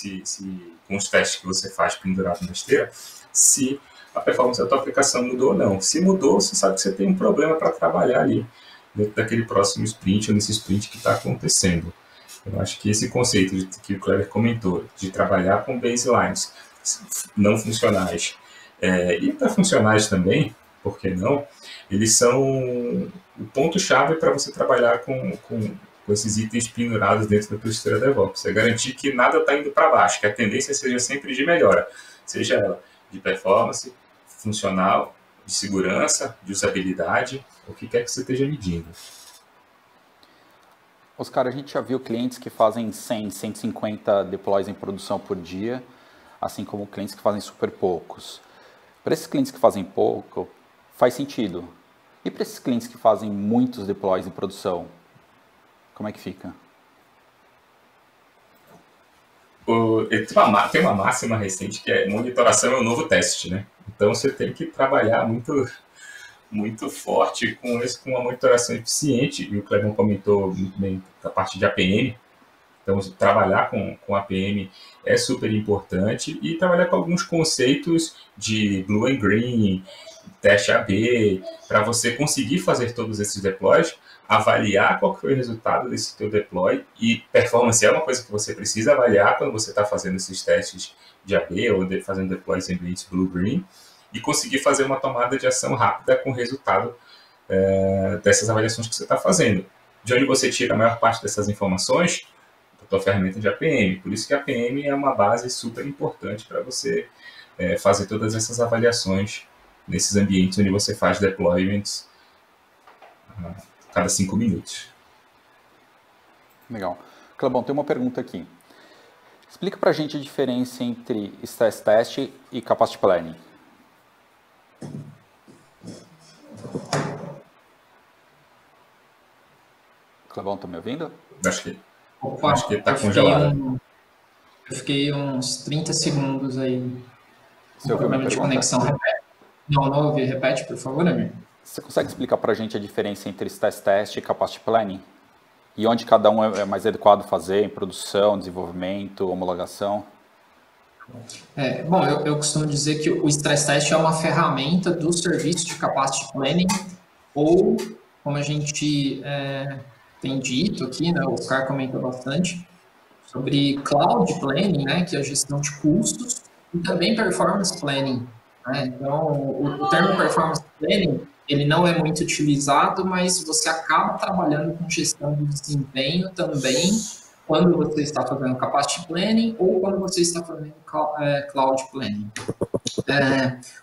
com os testes que você faz pendurado na esteira, se a performance da tua aplicação mudou ou não. Se mudou, você sabe que você tem um problema para trabalhar ali, dentro daquele próximo sprint, ou nesse sprint que está acontecendo. Eu acho que esse conceito que o Kleber comentou, de trabalhar com baselines não funcionais, e até funcionais também, por que não, eles são o ponto-chave para você trabalhar com esses itens pendurados dentro da tua esteira DevOps. É garantir que nada está indo para baixo, que a tendência seja sempre de melhora, seja ela de performance, funcional, de segurança, de usabilidade, o que quer que você esteja medindo. Oscar, a gente já viu clientes que fazem 100, 150 deploys em produção por dia, assim como clientes que fazem super poucos. Para esses clientes que fazem pouco, faz sentido. E para esses clientes que fazem muitos deploys em produção, como é que fica? Tem uma máxima recente que é monitoração é o novo teste, né? Então você tem que trabalhar muito, muito forte com uma monitoração eficiente, e o Clebão comentou muito bem da parte de APM. Então trabalhar com APM é super importante, e trabalhar com alguns conceitos de Blue and Green, teste AB, para você conseguir fazer todos esses deploys, avaliar qual foi o resultado desse teu deploy, e performance é uma coisa que você precisa avaliar quando você está fazendo esses testes de AB ou fazendo deploys em ambientes Blue-Green, e conseguir fazer uma tomada de ação rápida com o resultado dessas avaliações que você está fazendo. De onde você tira a maior parte dessas informações? Da tua ferramenta de APM. Por isso que a APM é uma base super importante para você fazer todas essas avaliações nesses ambientes onde você faz deployments cada 5 minutos. Legal. Clebão, tem uma pergunta aqui. Explica para a gente a diferença entre stress test e capacity planning. Clebão, tá me ouvindo? Acho que ele está congelado. Eu fiquei uns 30 segundos aí. Você ouviu minha pergunta? De conexão. Não ouvi. Repete, por favor, amigo. Você consegue explicar para a gente a diferença entre stress test e capacity planning? E onde cada um é mais adequado fazer, em produção, desenvolvimento, homologação? Bom, eu costumo dizer que o stress test é uma ferramenta do serviço de capacity planning, ou, como a gente tem dito aqui, né, o Oscar comentou bastante, sobre cloud planning, né, que é a gestão de custos, e também performance planning. Né? Então, o termo performance planning ele não é muito utilizado, mas você acaba trabalhando com gestão de desempenho também quando você está fazendo capacity planning ou quando você está fazendo cloud planning.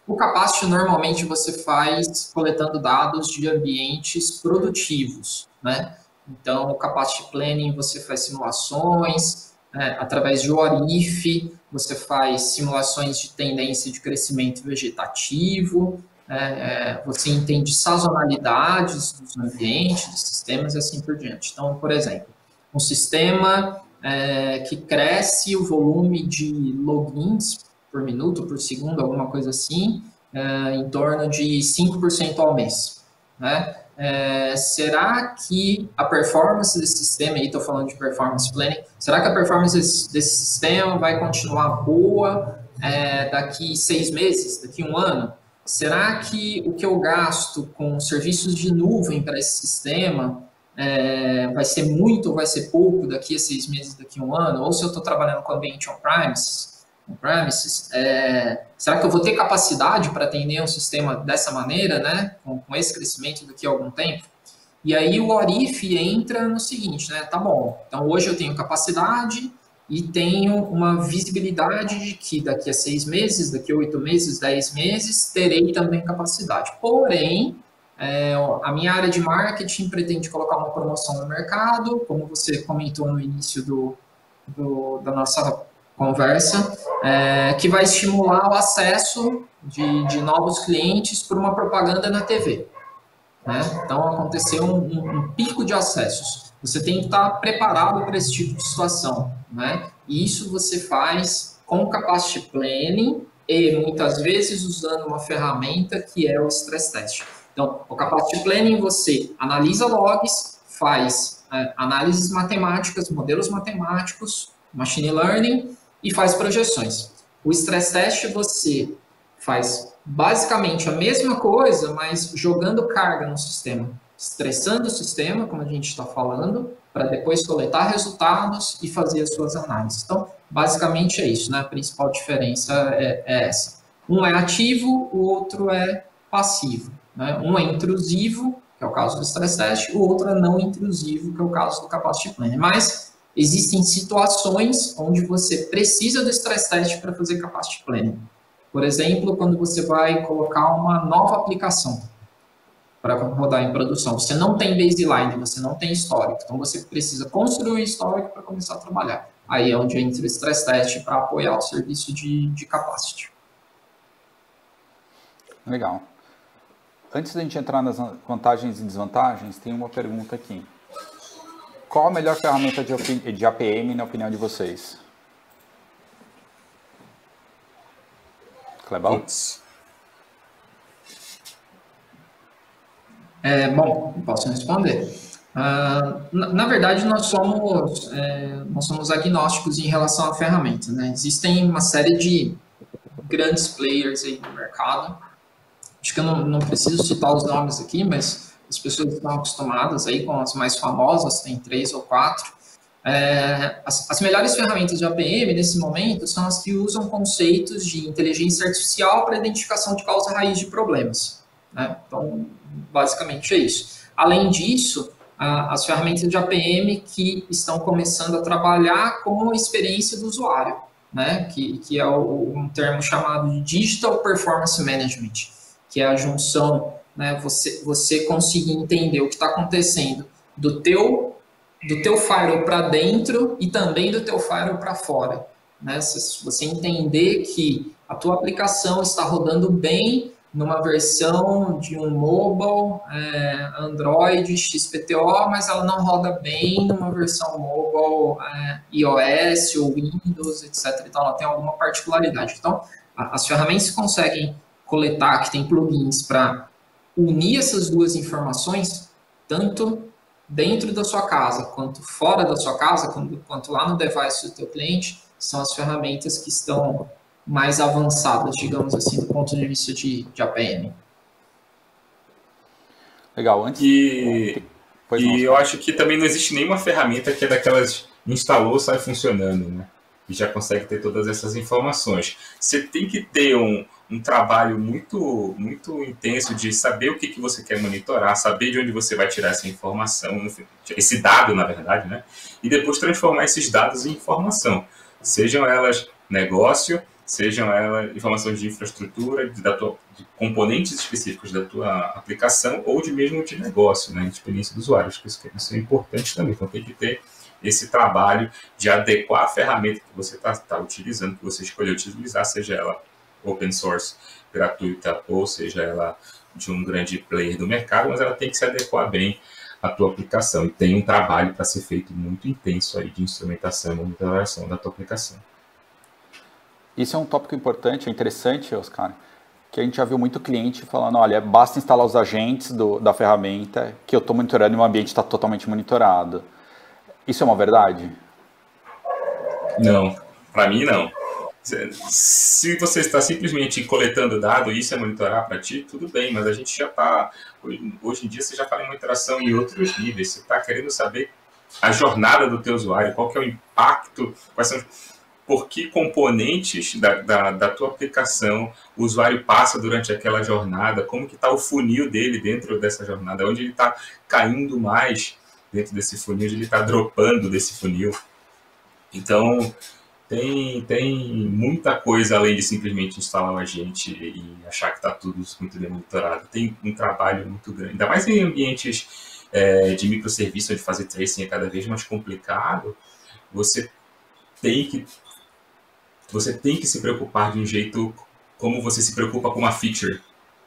O capacity normalmente você faz coletando dados de ambientes produtivos, né? Então, o capacity planning você faz simulações, através de ORIF, você faz simulações de tendência de crescimento vegetativo, você entende sazonalidades dos ambientes, dos sistemas e assim por diante. Então, por exemplo, um sistema que cresce o volume de logins por minuto, por segundo, alguma coisa assim, em torno de 5% ao mês, né? Será que a performance desse sistema, aí estou falando de performance planning, será que a performance desse sistema vai continuar boa daqui 6 meses, daqui 1 ano? Será que o que eu gasto com serviços de nuvem para esse sistema vai ser muito ou vai ser pouco daqui a 6 meses, daqui a 1 ano? Ou se eu estou trabalhando com ambiente on-premises, será que eu vou ter capacidade para atender um sistema dessa maneira, né, com esse crescimento daqui a algum tempo? E aí o ORIF entra no seguinte, né, tá bom, então hoje eu tenho capacidade e tenho uma visibilidade de que daqui a 6 meses, daqui a 8 meses, 10 meses, terei também capacidade. Porém, a minha área de marketing pretende colocar uma promoção no mercado, como você comentou no início da nossa conversa, que vai estimular o acesso de novos clientes por uma propaganda na TV. Né? Então, aconteceu um pico de acessos. Você tem que estar preparado para esse tipo de situação. Né? E isso você faz com capacity planning e, muitas vezes, usando uma ferramenta que é o stress test. Então, o capacity planning, você analisa logs, faz análises matemáticas, modelos matemáticos, machine learning, e faz projeções. O stress test você faz basicamente a mesma coisa, mas jogando carga no sistema, estressando o sistema, como a gente está falando, para depois coletar resultados e fazer as suas análises. Então, basicamente é isso, né? A principal diferença é essa. Um é ativo, o outro é passivo. Né? Um é intrusivo, que é o caso do stress test, o outro é não intrusivo, que é o caso do capacity planning. Mas existem situações onde você precisa do stress test para fazer capacity planning. Por exemplo, quando você vai colocar uma nova aplicação para rodar em produção. Você não tem baseline, você não tem histórico. Então, você precisa construir um histórico para começar a trabalhar. Aí é onde entra o stress test para apoiar o serviço de capacity. Legal. Antes da gente entrar nas vantagens e desvantagens, tem uma pergunta aqui. Qual a melhor ferramenta de APM, na opinião de vocês? Clebão? Bom, posso responder. Na verdade, nós somos agnósticos em relação à ferramenta. Né? Existem uma série de grandes players aí no mercado. Acho que eu não preciso citar os nomes aqui, mas as pessoas estão acostumadas aí com as mais famosas, tem 3 ou 4. As melhores ferramentas de APM, nesse momento, são as que usam conceitos de inteligência artificial para identificação de causa raiz de problemas. Né? Então, basicamente é isso. Além disso, as ferramentas de APM que estão começando a trabalhar com a experiência do usuário, né? que é um termo chamado de Digital Performance Management, que é a junção, né, você conseguir entender o que está acontecendo do teu firewall para dentro e também do teu firewall para fora. Né? Você entender que a tua aplicação está rodando bem numa versão de um mobile, Android, XPTO, mas ela não roda bem numa versão mobile, iOS ou Windows, etc. Então, ela tem alguma particularidade. Então, as ferramentas conseguem coletar, que tem plugins para unir essas duas informações, tanto dentro da sua casa, quanto fora da sua casa, quanto lá no device do teu cliente, são as ferramentas que estão mais avançadas, digamos assim, do ponto de vista de APM. Legal, antes... E eu acho que também não existe nenhuma ferramenta que é daquelas instalou, sai funcionando, né? E já consegue ter todas essas informações. Você tem que ter um trabalho muito, muito intenso de saber o que você quer monitorar, saber de onde você vai tirar essa informação, esse dado, na verdade, né? E depois transformar esses dados em informação. Sejam elas negócio, sejam elas informações de infraestrutura, de componentes específicos da tua aplicação ou de mesmo de negócio, né? De experiência do usuário. Acho que isso é importante também. Então tem que ter esse trabalho de adequar a ferramenta que você está utilizando, que você escolheu utilizar, seja ela open source, gratuita, ou seja ela de um grande player do mercado, mas ela tem que se adequar bem à tua aplicação. E tem um trabalho para ser feito muito intenso aí de instrumentação e monitoração da tua aplicação. Isso é um tópico importante, é interessante, Oscar, que a gente já viu muito cliente falando, olha, basta instalar os agentes da ferramenta que eu estou monitorando e o ambiente está totalmente monitorado. Isso é uma verdade? Não, para mim não. Se você está simplesmente coletando dado e isso é monitorar para ti, tudo bem, mas a gente já está, hoje em dia você já fala em monitoração em outros níveis, você está querendo saber a jornada do teu usuário, qual que é o impacto, quais são, por que componentes da tua aplicação o usuário passa durante aquela jornada, como que está o funil dele dentro dessa jornada, onde ele está caindo mais dentro desse funil, onde ele está dropando desse funil. Então, tem muita coisa além de simplesmente instalar um agente e achar que está tudo muito bem monitorado. Tem um trabalho muito grande, ainda mais em ambientes de microserviço, onde fazer tracing é cada vez mais complicado. Você tem que se preocupar de um jeito como você se preocupa com uma feature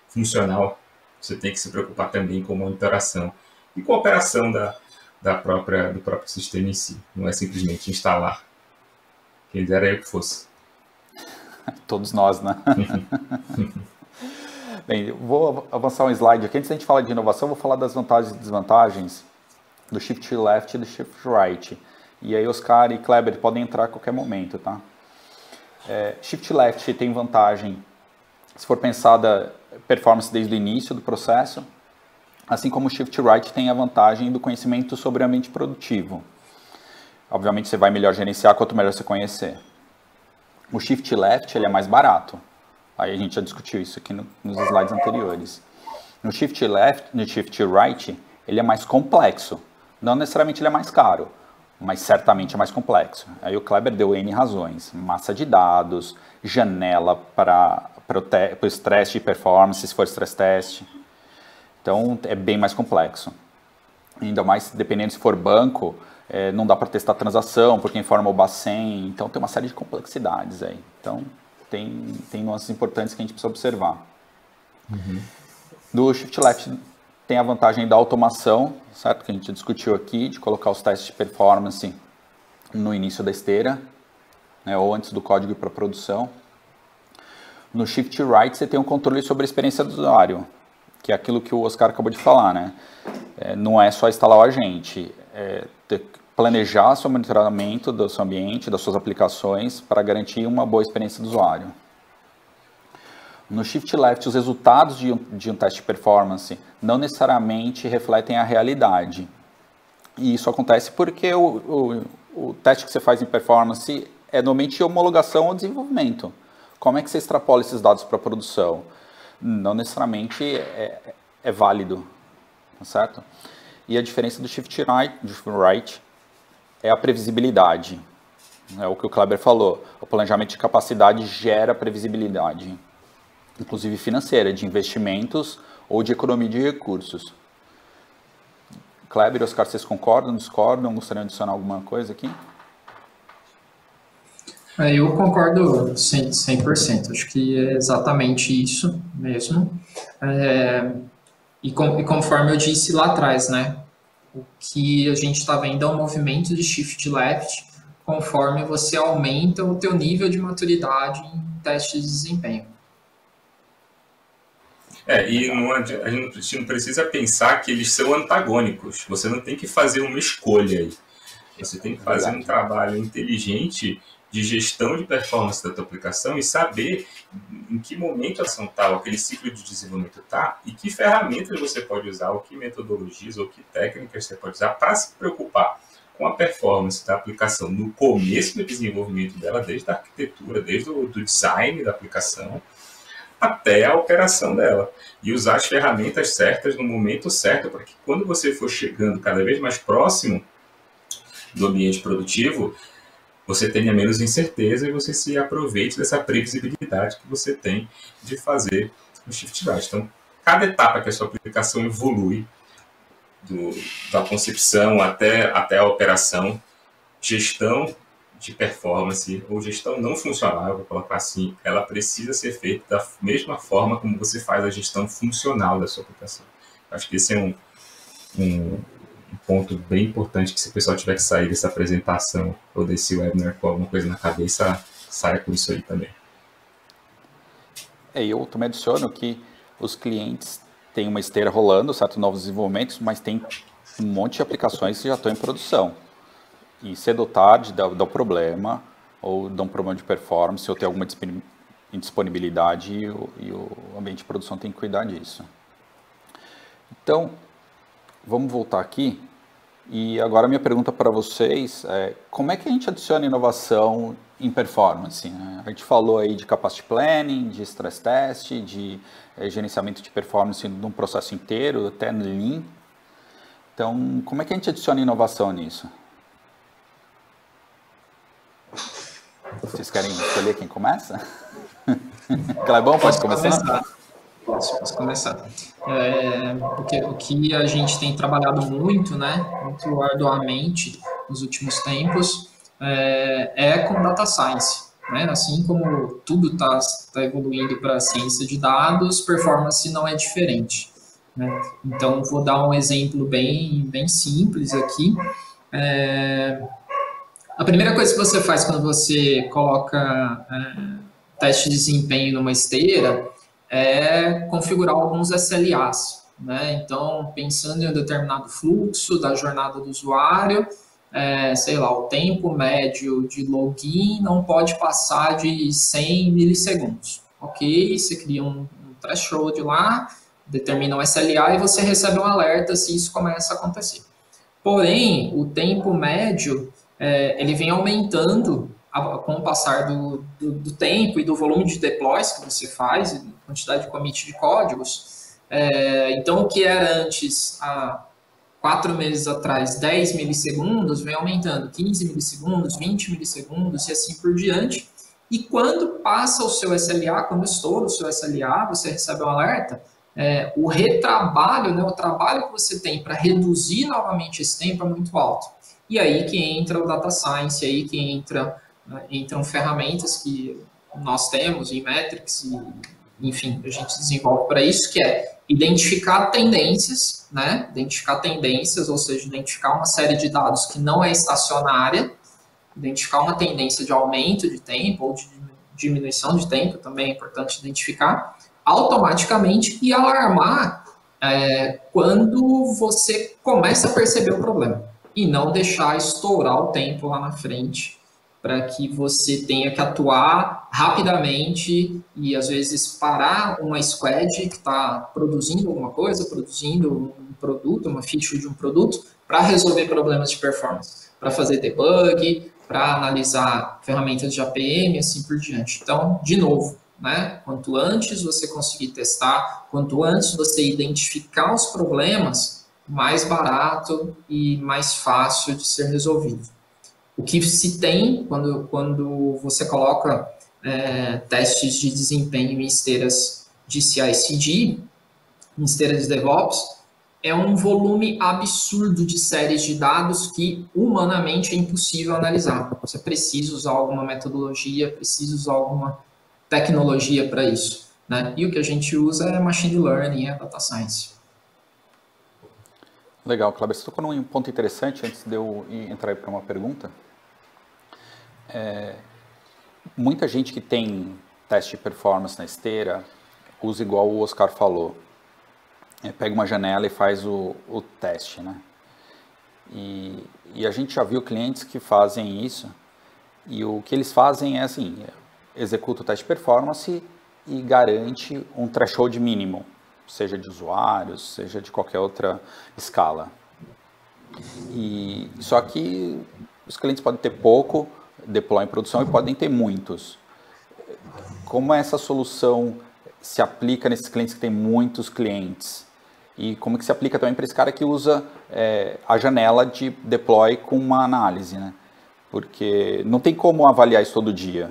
funcional. Você tem que se preocupar também com monitoração e com a operação do próprio sistema em si. Não é simplesmente instalar. Quem dera eu que fosse. Todos nós, né? Bem, eu vou avançar um slide aqui. Antes da gente falar de inovação, eu vou falar das vantagens e desvantagens do Shift Left e do Shift Right. E aí Oscar e Kleber podem entrar a qualquer momento, tá? Shift Left tem vantagem, se for pensada performance desde o início do processo, assim como o Shift Right tem a vantagem do conhecimento sobre o ambiente produtivo. Obviamente você vai melhor gerenciar quanto melhor você conhecer. O Shift Left ele é mais barato. Aí a gente já discutiu isso aqui nos slides anteriores. No Shift Left, no Shift Right, ele é mais complexo. Não necessariamente ele é mais caro, mas certamente é mais complexo. Aí o Kleber deu N razões. Massa de dados, janela para o stress de performance, se for stress test. Então é bem mais complexo. Ainda mais dependendo se for banco, não dá para testar a transação, porque informa o Bacen, então tem uma série de complexidades aí. Então tem nuances importantes que a gente precisa observar. Uhum. Do Shift Left tem a vantagem da automação, certo? Que a gente discutiu aqui, de colocar os testes de performance no início da esteira, né, ou antes do código ir para produção. No Shift Right você tem um controle sobre a experiência do usuário, que é aquilo que o Oscar acabou de falar, né? Não é só instalar o agente, planejar seu monitoramento do seu ambiente, das suas aplicações, para garantir uma boa experiência do usuário. No Shift Left, os resultados de um teste de performance não necessariamente refletem a realidade. E isso acontece porque o teste que você faz em performance é normalmente homologação ou desenvolvimento. Como é que você extrapola esses dados para a produção? Não necessariamente é válido, tá certo? E a diferença do Shift Right é a previsibilidade. É o que o Kleber falou. O planejamento de capacidade gera previsibilidade, inclusive financeira, de investimentos ou de economia de recursos. Kleber e Oscar, vocês concordam, discordam? Gostariam de adicionar alguma coisa aqui? Eu concordo 100%. Acho que é exatamente isso mesmo. E conforme eu disse lá atrás, né? O que a gente está vendo é um movimento de shift left conforme você aumenta o teu nível de maturidade em testes de desempenho. E a gente não precisa pensar que eles são antagônicos. Você não tem que fazer uma escolha aí. Você tem que fazer um trabalho inteligente de gestão de performance da tua aplicação e saber em que momento a ação está, aquele ciclo de desenvolvimento está, e que ferramentas você pode usar, ou que metodologias, ou que técnicas você pode usar para se preocupar com a performance da aplicação no começo do desenvolvimento dela, desde a arquitetura, desde o design da aplicação, até a operação dela. E usar as ferramentas certas no momento certo, para que quando você for chegando cada vez mais próximo do ambiente produtivo, você tenha menos incerteza e você se aproveite dessa previsibilidade que você tem de fazer o shift right. Então, cada etapa que a sua aplicação evolui, da concepção até a operação, gestão de performance ou gestão não funcional, eu vou colocar assim, ela precisa ser feita da mesma forma como você faz a gestão funcional da sua aplicação. Acho que esse é um ponto bem importante, que se o pessoal tiver que sair dessa apresentação ou desse webinar com alguma coisa na cabeça, saia com isso aí também. Eu também adiciono que os clientes têm uma esteira rolando, certo? Novos desenvolvimentos, mas tem um monte de aplicações que já estão em produção. E cedo ou tarde dá um problema, ou dá um problema de performance, ou tem alguma indisponibilidade, e o ambiente de produção tem que cuidar disso. Então, vamos voltar aqui. E agora a minha pergunta para vocês é: como é que a gente adiciona inovação em performance, né? A gente falou aí de capacity planning, de stress test, de gerenciamento de performance num processo inteiro, até no Lean. Então, como é que a gente adiciona inovação nisso? Vocês querem escolher quem começa? Clebão, pode começar? Posso começar. O que a gente tem trabalhado muito, né, muito arduamente nos últimos tempos, é com data science, né? Assim como tudo está evoluindo para a ciência de dados, performance não é diferente, né? Então, vou dar um exemplo bem simples aqui. A primeira coisa que você faz quando você coloca teste de desempenho numa esteira é configurar alguns SLAs, né? Então, pensando em um determinado fluxo da jornada do usuário, sei lá, o tempo médio de login não pode passar de 100 milissegundos. Ok, você cria um threshold lá, determina um SLA e você recebe um alerta se isso começa a acontecer. Porém, o tempo médio, ele vem aumentando com o passar do tempo e do volume de deploys que você faz, e quantidade de commit de códigos. Então, o que era antes, há 4 meses atrás, 10 milissegundos, vem aumentando 15 milissegundos, 20 milissegundos e assim por diante. E quando passa o seu SLA, quando estoura o seu SLA, você recebe um alerta, o retrabalho, né, o trabalho que você tem para reduzir novamente esse tempo é muito alto. E aí que entra o data science, aí que entram ferramentas que nós temos em Metrics, e, enfim, a gente desenvolve para isso, que é identificar tendências, né? Identificar tendências, ou seja, identificar uma série de dados que não é estacionária, identificar uma tendência de aumento de tempo ou de diminuição de tempo, também é importante identificar, automaticamente, e alarmar quando você começa a perceber o problema, e não deixar estourar o tempo lá na frente, para que você tenha que atuar rapidamente e, às vezes, parar uma squad que está produzindo alguma coisa, produzindo um produto, uma feature de um produto, para resolver problemas de performance, para fazer debug, para analisar ferramentas de APM e assim por diante. Então, de novo, né, quanto antes você conseguir testar, quanto antes você identificar os problemas, mais barato e mais fácil de ser resolvido. O que se tem quando você coloca testes de desempenho em esteiras de CI/CD, em esteiras de DevOps, é um volume absurdo de séries de dados que humanamente é impossível analisar. Você precisa usar alguma metodologia, precisa usar alguma tecnologia para isso, né? E o que a gente usa é machine learning, é data science. Legal, Cláudio, você tocou num ponto interessante antes de eu entrar para uma pergunta. Muita gente que tem teste de performance na esteira usa igual o Oscar falou. Pega uma janela e faz o teste, né? E a gente já viu clientes que fazem isso, e o que eles fazem é assim, executa o teste de performance e garante um threshold mínimo, seja de usuários, seja de qualquer outra escala. Só que os clientes podem ter pouco deploy em produção e podem ter muitos. Como essa solução se aplica nesses clientes que tem muitos clientes? E como que se aplica também para esse cara que usa a janela de deploy com uma análise, né? Porque não tem como avaliar isso todo dia,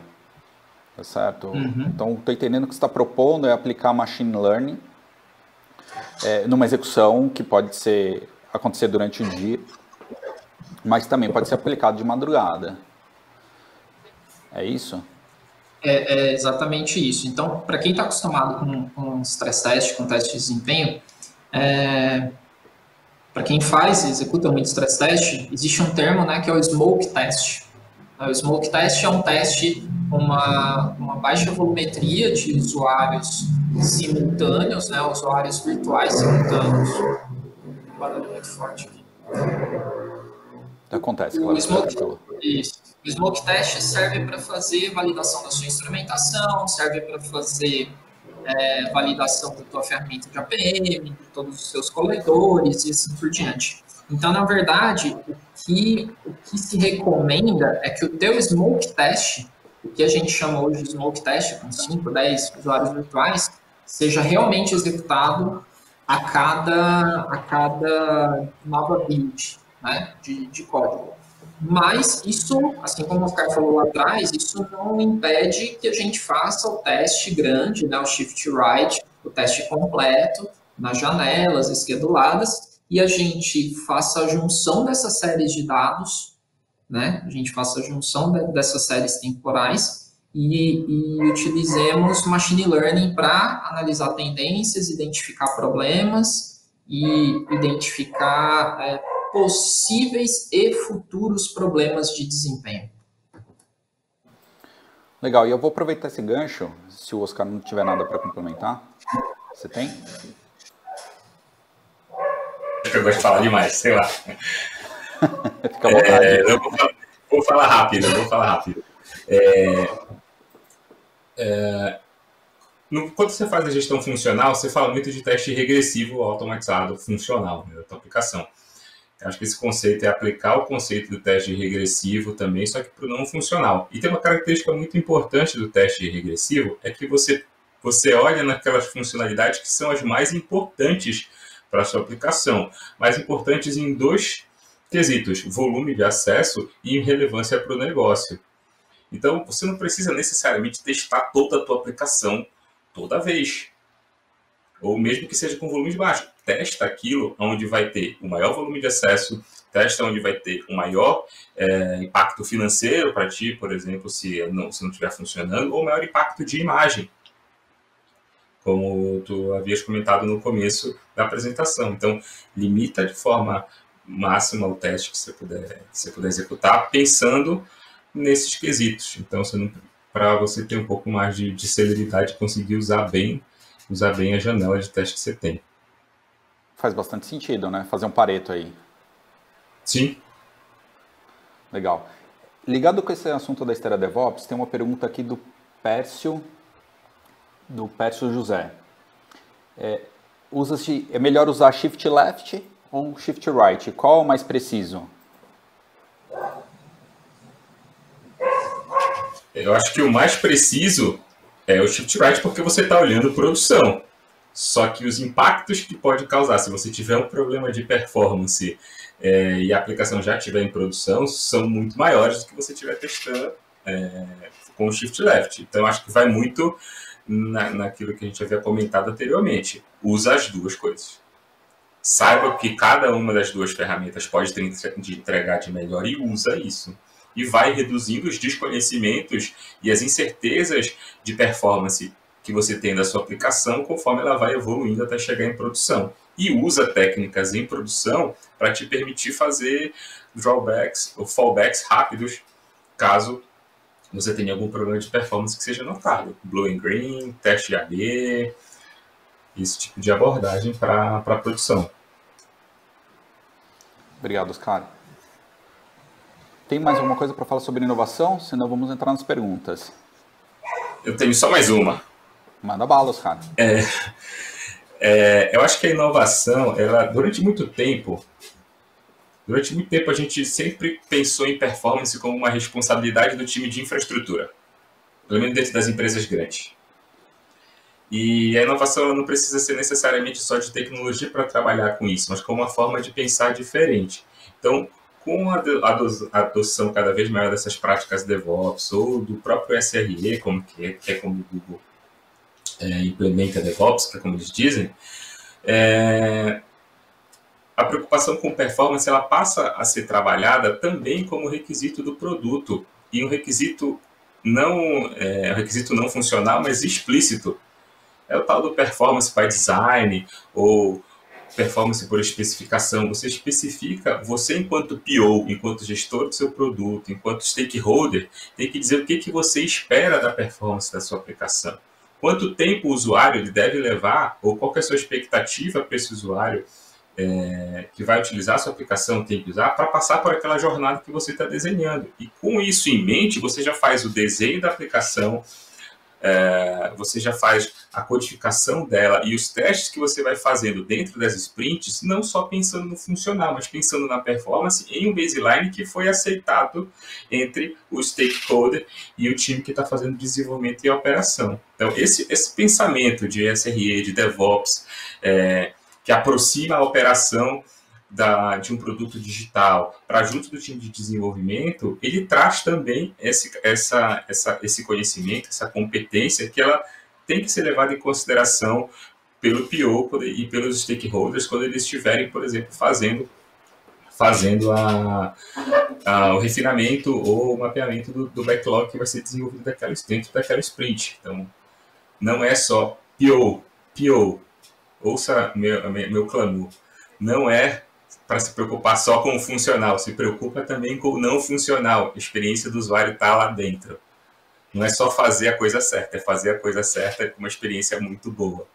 tá certo? Então, estou entendendo que o que você está propondo é aplicar machine learning numa execução que pode acontecer durante o dia, mas também pode ser aplicado de madrugada. É isso? É exatamente isso. Então, para quem está acostumado com stress test, com teste de desempenho, para quem executa muito stress test, existe um termo, né, que é o smoke test. O smoke test é um teste com uma baixa volumetria de usuários simultâneos, né, usuários virtuais simultâneos. Um barulho muito forte aqui. Acontece, claro. O smoke test serve para fazer validação da sua instrumentação, serve para fazer validação da tua ferramenta de APM, de todos os seus coletores e assim por diante. Então, na verdade, o que se recomenda é que o teu smoke test, o que a gente chama hoje de smoke test, com 5, 10 usuários virtuais, seja realmente executado a cada nova build, né, de código. Mas isso, assim como o Oscar falou lá atrás, isso não impede que a gente faça o teste grande, né, o shift right, o teste completo, nas janelas esqueduladas, e a gente faça a junção dessas séries de dados, né, a gente faça a junção dessas séries temporais e utilizemos machine learning para analisar tendências, identificar problemas e identificar possíveis e futuros problemas de desempenho. Legal, e eu vou aproveitar esse gancho, se o Oscar não tiver nada para complementar. Você tem? Eu gosto de falar demais, sei lá. Fica à vontade. Vou falar rápido. Quando você faz a gestão funcional, você fala muito de teste regressivo automatizado funcional, né, da tua aplicação. Acho que esse conceito é aplicar o conceito do teste regressivo também, só que para o não funcional. E tem uma característica muito importante do teste regressivo, é que você olha naquelas funcionalidades que são as mais importantes para a sua aplicação. Mais importantes em 2 quesitos, volume de acesso e relevância para o negócio. Então, você não precisa necessariamente testar toda a tua aplicação toda vez. Ou mesmo que seja com volume baixo. Testa aquilo onde vai ter o maior volume de acesso, testa onde vai ter o maior impacto financeiro para ti, por exemplo, se não estiver funcionando, ou o maior impacto de imagem, como tu havias comentado no começo da apresentação. Então, limita de forma máxima o teste que você puder executar, pensando nesses quesitos. Então, para você ter um pouco mais de celeridade, conseguir usar bem a janela de teste que você tem. Faz bastante sentido, né? Fazer um Pareto aí. Sim. Legal. Ligado com esse assunto da esteira DevOps, tem uma pergunta aqui do Pércio José. É melhor usar Shift Left ou Shift Right? Qual é o mais preciso? Eu acho que o mais preciso é o Shift Right, porque você está olhando produção. Só que os impactos que pode causar, se você tiver um problema de performance e a aplicação já estiver em produção, são muito maiores do que você estiver testando com o Shift Left. Então, acho que vai muito naquilo que a gente havia comentado anteriormente. Usa as duas coisas. Saiba que cada uma das duas ferramentas pode entregar de melhor e usa isso. E vai reduzindo os desconhecimentos e as incertezas de performance que você tem da sua aplicação conforme ela vai evoluindo até chegar em produção. E usa técnicas em produção para te permitir fazer drawbacks ou fallbacks rápidos, caso você tenha algum problema de performance que seja notado. Blue and Green, teste AB, esse tipo de abordagem para a produção. Obrigado, Oscar. Tem mais alguma coisa para falar sobre inovação? Senão vamos entrar nas perguntas. Eu tenho só mais uma. Manda bala, Oscar. Eu acho que a inovação, durante muito tempo a gente sempre pensou em performance como uma responsabilidade do time de infraestrutura, pelo menos dentro das empresas grandes. E a inovação ela não precisa ser necessariamente só de tecnologia para trabalhar com isso, mas com uma forma de pensar diferente. Então, com a adoção cada vez maior dessas práticas DevOps ou do próprio SRE, que é como o Google implementa DevOps, que é como eles dizem, a preocupação com performance ela passa a ser trabalhada também como requisito do produto, e um requisito não funcional, mas explícito. É o tal do performance by design, ou performance por especificação. Você especifica, você enquanto PO, enquanto gestor do seu produto, enquanto stakeholder, tem que dizer o que você espera da performance da sua aplicação. Quanto tempo o usuário ele deve levar, ou qual é a sua expectativa para esse usuário que vai utilizar a sua aplicação, tem que usar, para passar por aquela jornada que você está desenhando. E com isso em mente, você já faz o desenho da aplicação, você já faz a codificação dela e os testes que você vai fazendo dentro das sprints, não só pensando no funcional, mas pensando na performance em um baseline que foi aceitado entre o stakeholder e o time que está fazendo desenvolvimento e operação. Então, esse pensamento de SRE, de DevOps, que aproxima a operação de um produto digital para junto do time de desenvolvimento, ele traz também esse conhecimento, essa competência que ela tem que ser levada em consideração pelo PO e pelos stakeholders quando eles estiverem, por exemplo, fazendo o refinamento ou o mapeamento do backlog que vai ser desenvolvido dentro daquela sprint. Então, não é só PO, ouça meu clamor, não é para se preocupar só com o funcional, se preocupa também com o não funcional, a experiência do usuário está lá dentro. Não é só fazer a coisa certa, é fazer a coisa certa com uma experiência muito boa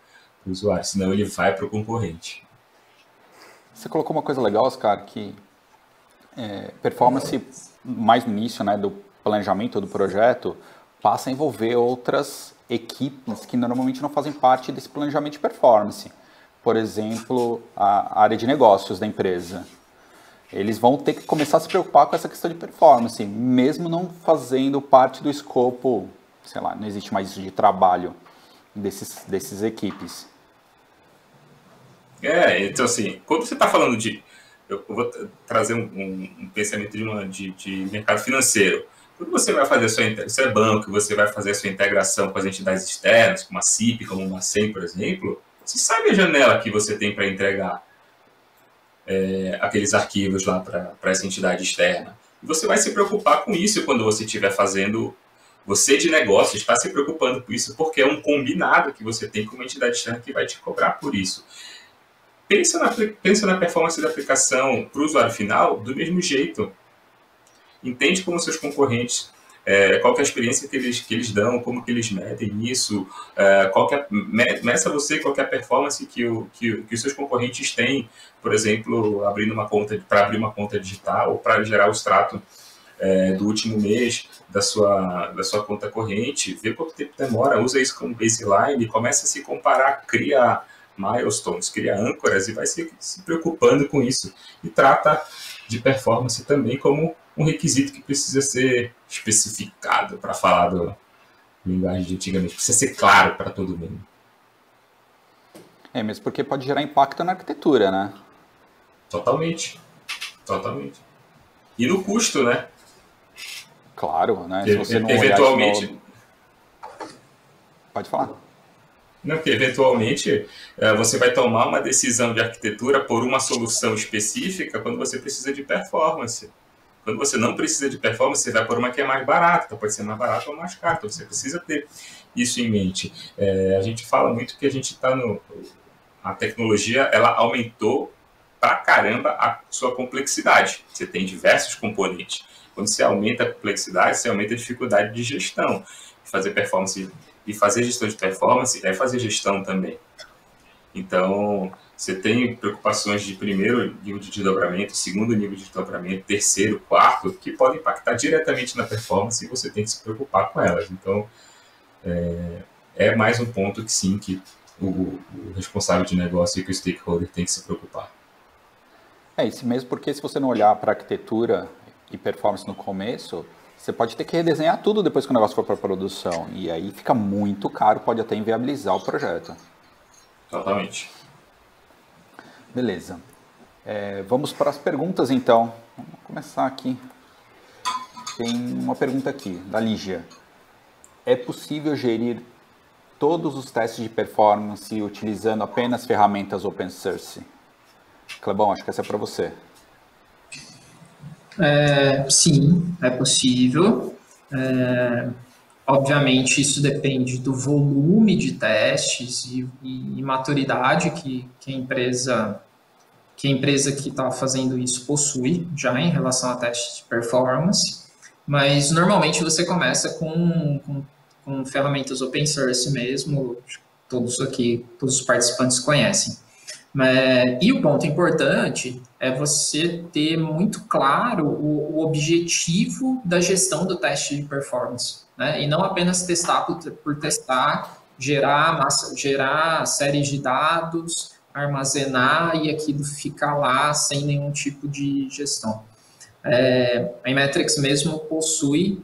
para o usuário, senão ele vai para o concorrente. Você colocou uma coisa legal, Oscar, que performance mais no início, né, do planejamento do projeto, passa a envolver outras equipes que normalmente não fazem parte desse planejamento de performance. Por exemplo, a área de negócios da empresa. Eles vão ter que começar a se preocupar com essa questão de performance, mesmo não fazendo parte do escopo, sei lá, não existe mais isso de trabalho desses equipes. Então assim, quando você está falando eu vou trazer um pensamento de mercado financeiro. Quando você vai fazer você é banco, você vai fazer a sua integração com as entidades externas, como a CIP, como o Bacen, por exemplo, você sabe a janela que você tem para entregar aqueles arquivos lá para essa entidade externa. E você vai se preocupar com isso quando você estiver fazendo... Você de negócio está se preocupando com isso, porque é um combinado que você tem com uma entidade externa que vai te cobrar por isso. Pensa na performance da aplicação para o usuário final do mesmo jeito. Entende como seus concorrentes, qual que é a experiência que eles dão, como que eles medem isso, meça você qual que é a performance que os seus concorrentes têm, por exemplo, para abrir uma conta digital ou para gerar o extrato do último mês da sua conta corrente, vê quanto tempo demora, usa isso como baseline, começa a se comparar, cria milestones, cria âncoras e vai se preocupando com isso. E trata de performance também como um requisito que precisa ser especificado, para falar da linguagem de antigamente. Precisa ser claro para todo mundo. Mesmo porque pode gerar impacto na arquitetura, né? Totalmente. E no custo, né? Claro, né? Se você não eventualmente... Pode falar. Não, porque eventualmente você vai tomar uma decisão de arquitetura por uma solução específica quando você precisa de performance. Quando você não precisa de performance, você vai por uma que é mais barata, então pode ser mais barata ou mais cara, então você precisa ter isso em mente. A gente fala muito que a gente está a tecnologia, ela aumentou pra caramba a sua complexidade. Você tem diversos componentes. Quando você aumenta a complexidade, você aumenta a dificuldade de gestão. Fazer performance e fazer gestão de performance é fazer gestão também. Então, você tem preocupações de primeiro nível de desdobramento, segundo nível de desdobramento, terceiro, quarto, que podem impactar diretamente na performance e você tem que se preocupar com elas. Então, é mais um ponto que sim, que o responsável de negócio e que o stakeholder tem que se preocupar. Isso mesmo porque se você não olhar para a arquitetura e performance no começo, você pode ter que redesenhar tudo depois que o negócio for para produção. E aí fica muito caro, pode até inviabilizar o projeto. Totalmente. Beleza. Vamos para as perguntas, então. Vamos começar aqui. Tem uma pergunta aqui, da Lígia. É possível gerir todos os testes de performance utilizando apenas ferramentas open source? Clebão, acho que essa é para você. Sim, é possível. Obviamente, isso depende do volume de testes e maturidade que a empresa que está fazendo isso possui já em relação a testes de performance, mas normalmente você começa com ferramentas open source mesmo, todos os participantes conhecem. E o ponto importante é você ter muito claro o objetivo da gestão do teste de performance, né? E não apenas testar por testar, gerar séries de dados, armazenar e aquilo ficar lá sem nenhum tipo de gestão. A Imetrix mesmo possui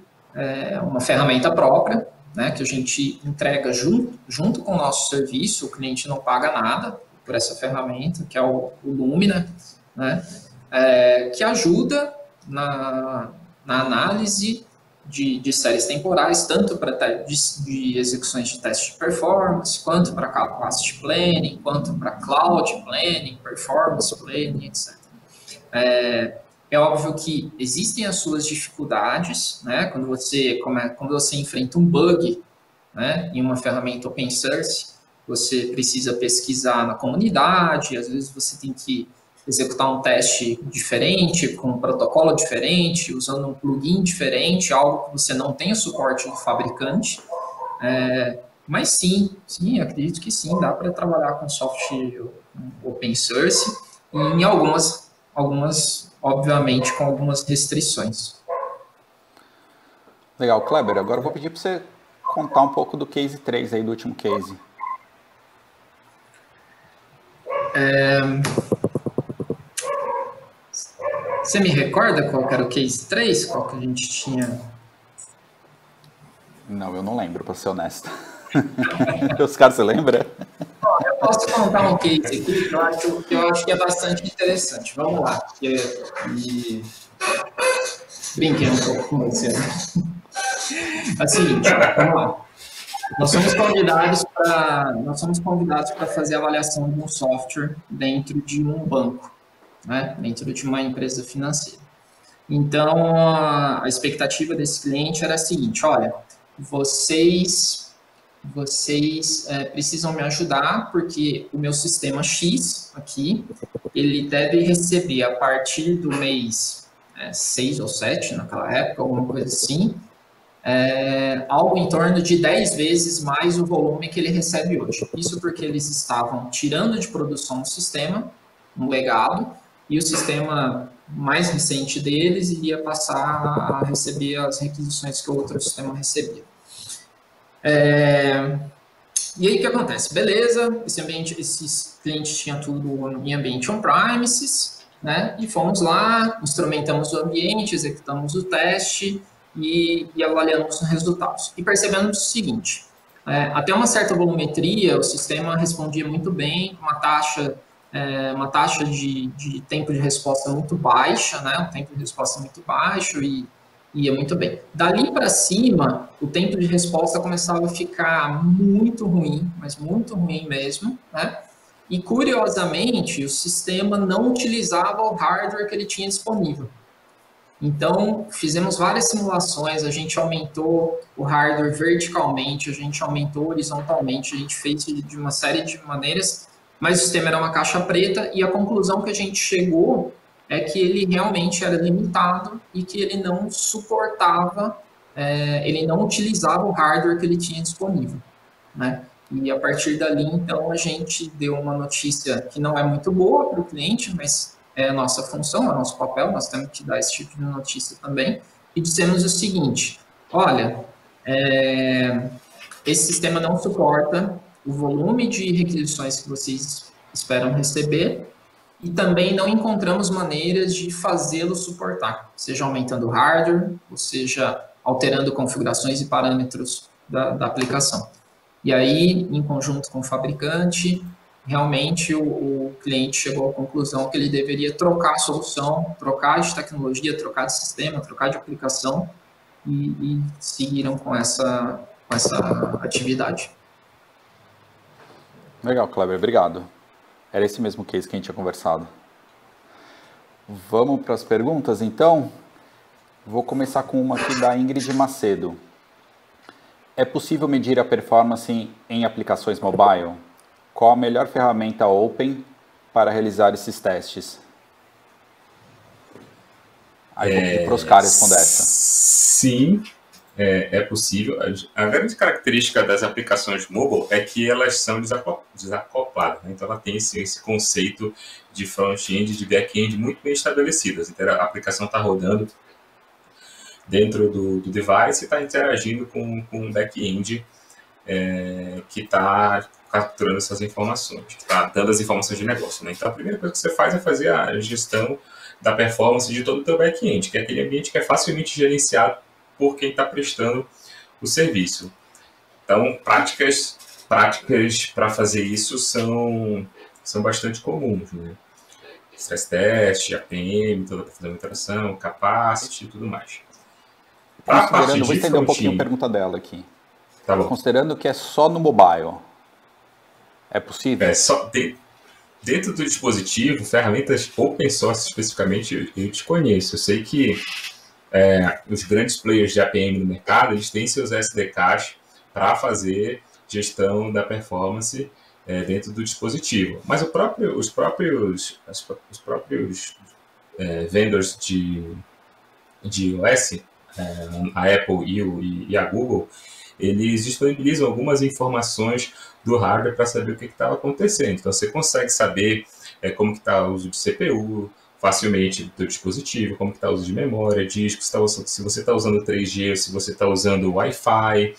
uma ferramenta própria, né, que a gente entrega junto com o nosso serviço, o cliente não paga nada por essa ferramenta, que é o Lumina, né, que ajuda na análise de séries temporais, tanto para de execuções de teste de performance, quanto para capacity planning, quanto para cloud planning, performance planning, etc. É óbvio que existem as suas dificuldades, né, quando você enfrenta um bug, né, em uma ferramenta open source, você precisa pesquisar na comunidade, às vezes você tem que executar um teste diferente, com um protocolo diferente, usando um plugin diferente, algo que você não tem o suporte do fabricante. Mas sim, acredito que sim, dá para trabalhar com software open source, e em algumas, obviamente, com algumas restrições. Legal, Kleber, agora eu vou pedir para você contar um pouco do case 3 aí, do último case. Você me recorda qual que era o case 3? Qual que a gente tinha? Não, eu não lembro, para ser honesto. Os caras, você lembra? Eu posso contar um case aqui que eu acho que é bastante interessante. Vamos lá. Brinquei um pouco com você. É o seguinte, vamos lá. Nós somos convidados para fazer a avaliação de um software dentro de um banco, né? Dentro de uma empresa financeira. Então, a expectativa desse cliente era a seguinte: olha, vocês precisam me ajudar porque o meu sistema X aqui, ele deve receber a partir do mês 6 ou 7, naquela época, alguma coisa assim, algo em torno de 10 vezes mais o volume que ele recebe hoje. Isso porque eles estavam tirando de produção um sistema, um legado, e o sistema mais recente deles iria passar a receber as requisições que o outro sistema recebia. E aí o que acontece? Beleza, esse cliente tinha tudo em ambiente on-premises, né? E fomos lá, instrumentamos o ambiente, executamos o teste e avaliamos os resultados. E percebemos o seguinte: até uma certa volumetria, o sistema respondia muito bem, uma taxa de tempo de resposta muito baixa, né? Um tempo de resposta muito baixo e ia muito bem. Dali para cima, o tempo de resposta começava a ficar muito ruim, mas muito ruim mesmo, né? E, curiosamente, o sistema não utilizava o hardware que ele tinha disponível. Então, fizemos várias simulações, a gente aumentou o hardware verticalmente, a gente aumentou horizontalmente, a gente fez de uma série de maneiras, mas o sistema era uma caixa preta e a conclusão que a gente chegou é que ele realmente era limitado e que ele não suportava, ele não utilizava o hardware que ele tinha disponível, né? E a partir dali, então, a gente deu uma notícia que não é muito boa para o cliente, mas é a nossa função, é o nosso papel, nós temos que dar esse tipo de notícia também, e dissemos o seguinte: olha, esse sistema não suporta o volume de requisições que vocês esperam receber, e também não encontramos maneiras de fazê-lo suportar, seja aumentando o hardware, ou seja, alterando configurações e parâmetros da aplicação. E aí, em conjunto com o fabricante, realmente o cliente chegou à conclusão que ele deveria trocar a solução, trocar de tecnologia, trocar de sistema, trocar de aplicação, e seguiram com essa atividade. Legal, Kleber, obrigado. Era esse mesmo case que a gente tinha conversado. Vamos para as perguntas, então? Vou começar com uma aqui da Ingrid Macedo. É possível medir a performance em aplicações mobile? Qual a melhor ferramenta open para realizar esses testes? Aí vou pedir para o Oscar responder essa. Sim, é possível. A grande característica das aplicações mobile é que elas são desacopladas, né? Então ela tem esse conceito de front-end e de back-end muito bem estabelecidas. Então a aplicação está rodando dentro do device e está interagindo com o back-end que está capturando essas informações, que está dando as informações de negócio, né? Então a primeira coisa que você faz é fazer a gestão da performance de todo o teu back-end, que é aquele ambiente que é facilmente gerenciado por quem está prestando o serviço. Então, práticas para fazer isso são bastante comuns, né? Stress test, APM, toda a interação, capacity e tudo mais. Considerando, vou entender um pouquinho a pergunta dela aqui. Tá bom. Considerando que é só no mobile, é possível? Só dentro do dispositivo, ferramentas open source especificamente, eu desconheço. Eu sei que os grandes players de APM no mercado, eles têm seus SDKs para fazer gestão da performance dentro do dispositivo. Mas os próprios vendors de iOS, a Apple e a Google, eles disponibilizam algumas informações do hardware para saber o que estava acontecendo. Então, você consegue saber como que está o uso de CPU facilmente do dispositivo, como que está o uso de memória, disco, se você está usando 3G, se você está usando Wi-Fi,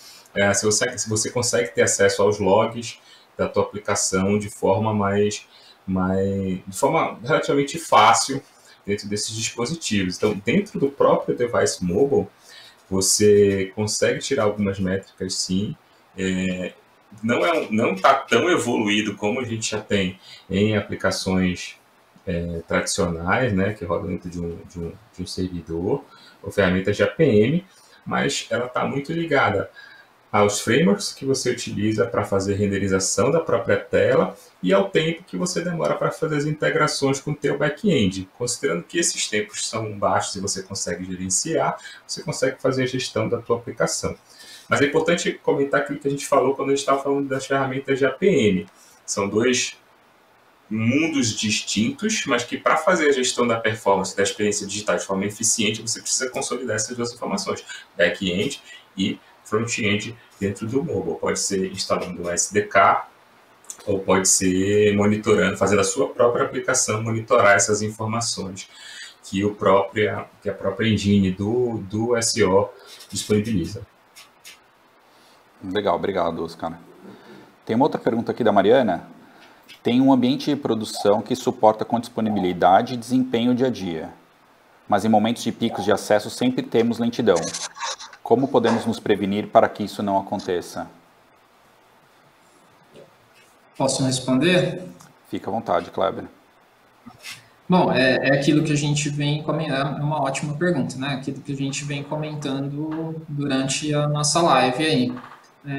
se você consegue ter acesso aos logs da tua aplicação de forma de forma relativamente fácil dentro desses dispositivos. Então, dentro do próprio device mobile, você consegue tirar algumas métricas, sim. Não está tão evoluído como a gente já tem em aplicações tradicionais, né, que rodam dentro de um servidor, ou ferramentas de APM, mas ela está muito ligada aos frameworks que você utiliza para fazer renderização da própria tela e ao tempo que você demora para fazer as integrações com o teu back-end. Considerando que esses tempos são baixos e você consegue gerenciar, você consegue fazer a gestão da tua aplicação. Mas é importante comentar aquilo que a gente falou quando a gente estava falando das ferramentas de APM. São dois mundos distintos, mas que para fazer a gestão da performance da experiência digital de forma eficiente, você precisa consolidar essas duas informações, back-end e front-end dentro do mobile. Pode ser instalando um SDK ou pode ser monitorando, fazendo a sua própria aplicação, monitorar essas informações que a própria engine do SEO disponibiliza. Legal, obrigado, Oscar. Tem uma outra pergunta aqui da Mariana. Tem um ambiente de produção que suporta com disponibilidade e desempenho dia a dia, mas em momentos de picos de acesso sempre temos lentidão. Como podemos nos prevenir para que isso não aconteça? Posso responder? Fica à vontade, Kleber. Bom, é aquilo que a gente vem comentando, é uma ótima pergunta, né? Aquilo que a gente vem comentando durante a nossa live aí.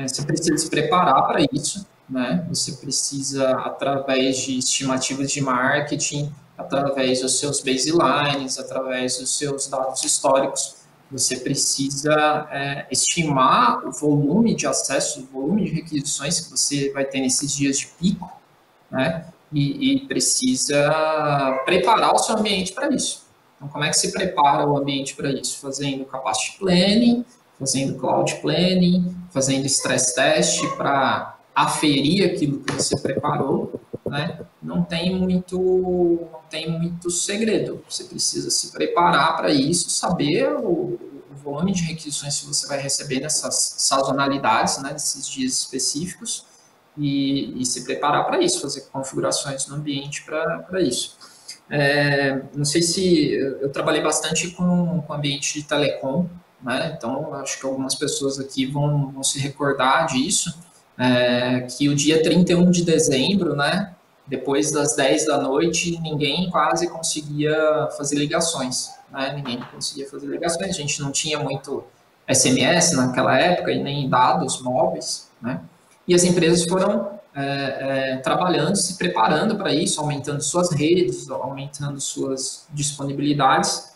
Você precisa se preparar para isso, né? Você precisa, através de estimativas de marketing, através dos seus baselines, através dos seus dados históricos, você precisa estimar o volume de acesso, o volume de requisições que você vai ter nesses dias de pico, né? E precisa preparar o seu ambiente para isso. Então, como é que se prepara o ambiente para isso? Fazendo capacity planning, fazendo cloud planning, fazendo stress test para aferir aquilo que você preparou, né? Não tem muito segredo. Você precisa se preparar para isso, saber o volume de requisições que você vai receber nessas sazonalidades, né, nesses dias específicos, e se preparar para isso, fazer configurações no ambiente para isso. Não sei se eu trabalhei bastante com ambiente de telecom, né? Então acho que algumas pessoas aqui vão se recordar disso, que o dia 31 de dezembro, né? Depois das 10 da noite, ninguém quase conseguia fazer ligações, né? Ninguém conseguia fazer ligações, a gente não tinha muito SMS naquela época e nem dados móveis, né? E as empresas foram trabalhando, se preparando para isso, aumentando suas redes, aumentando suas disponibilidades.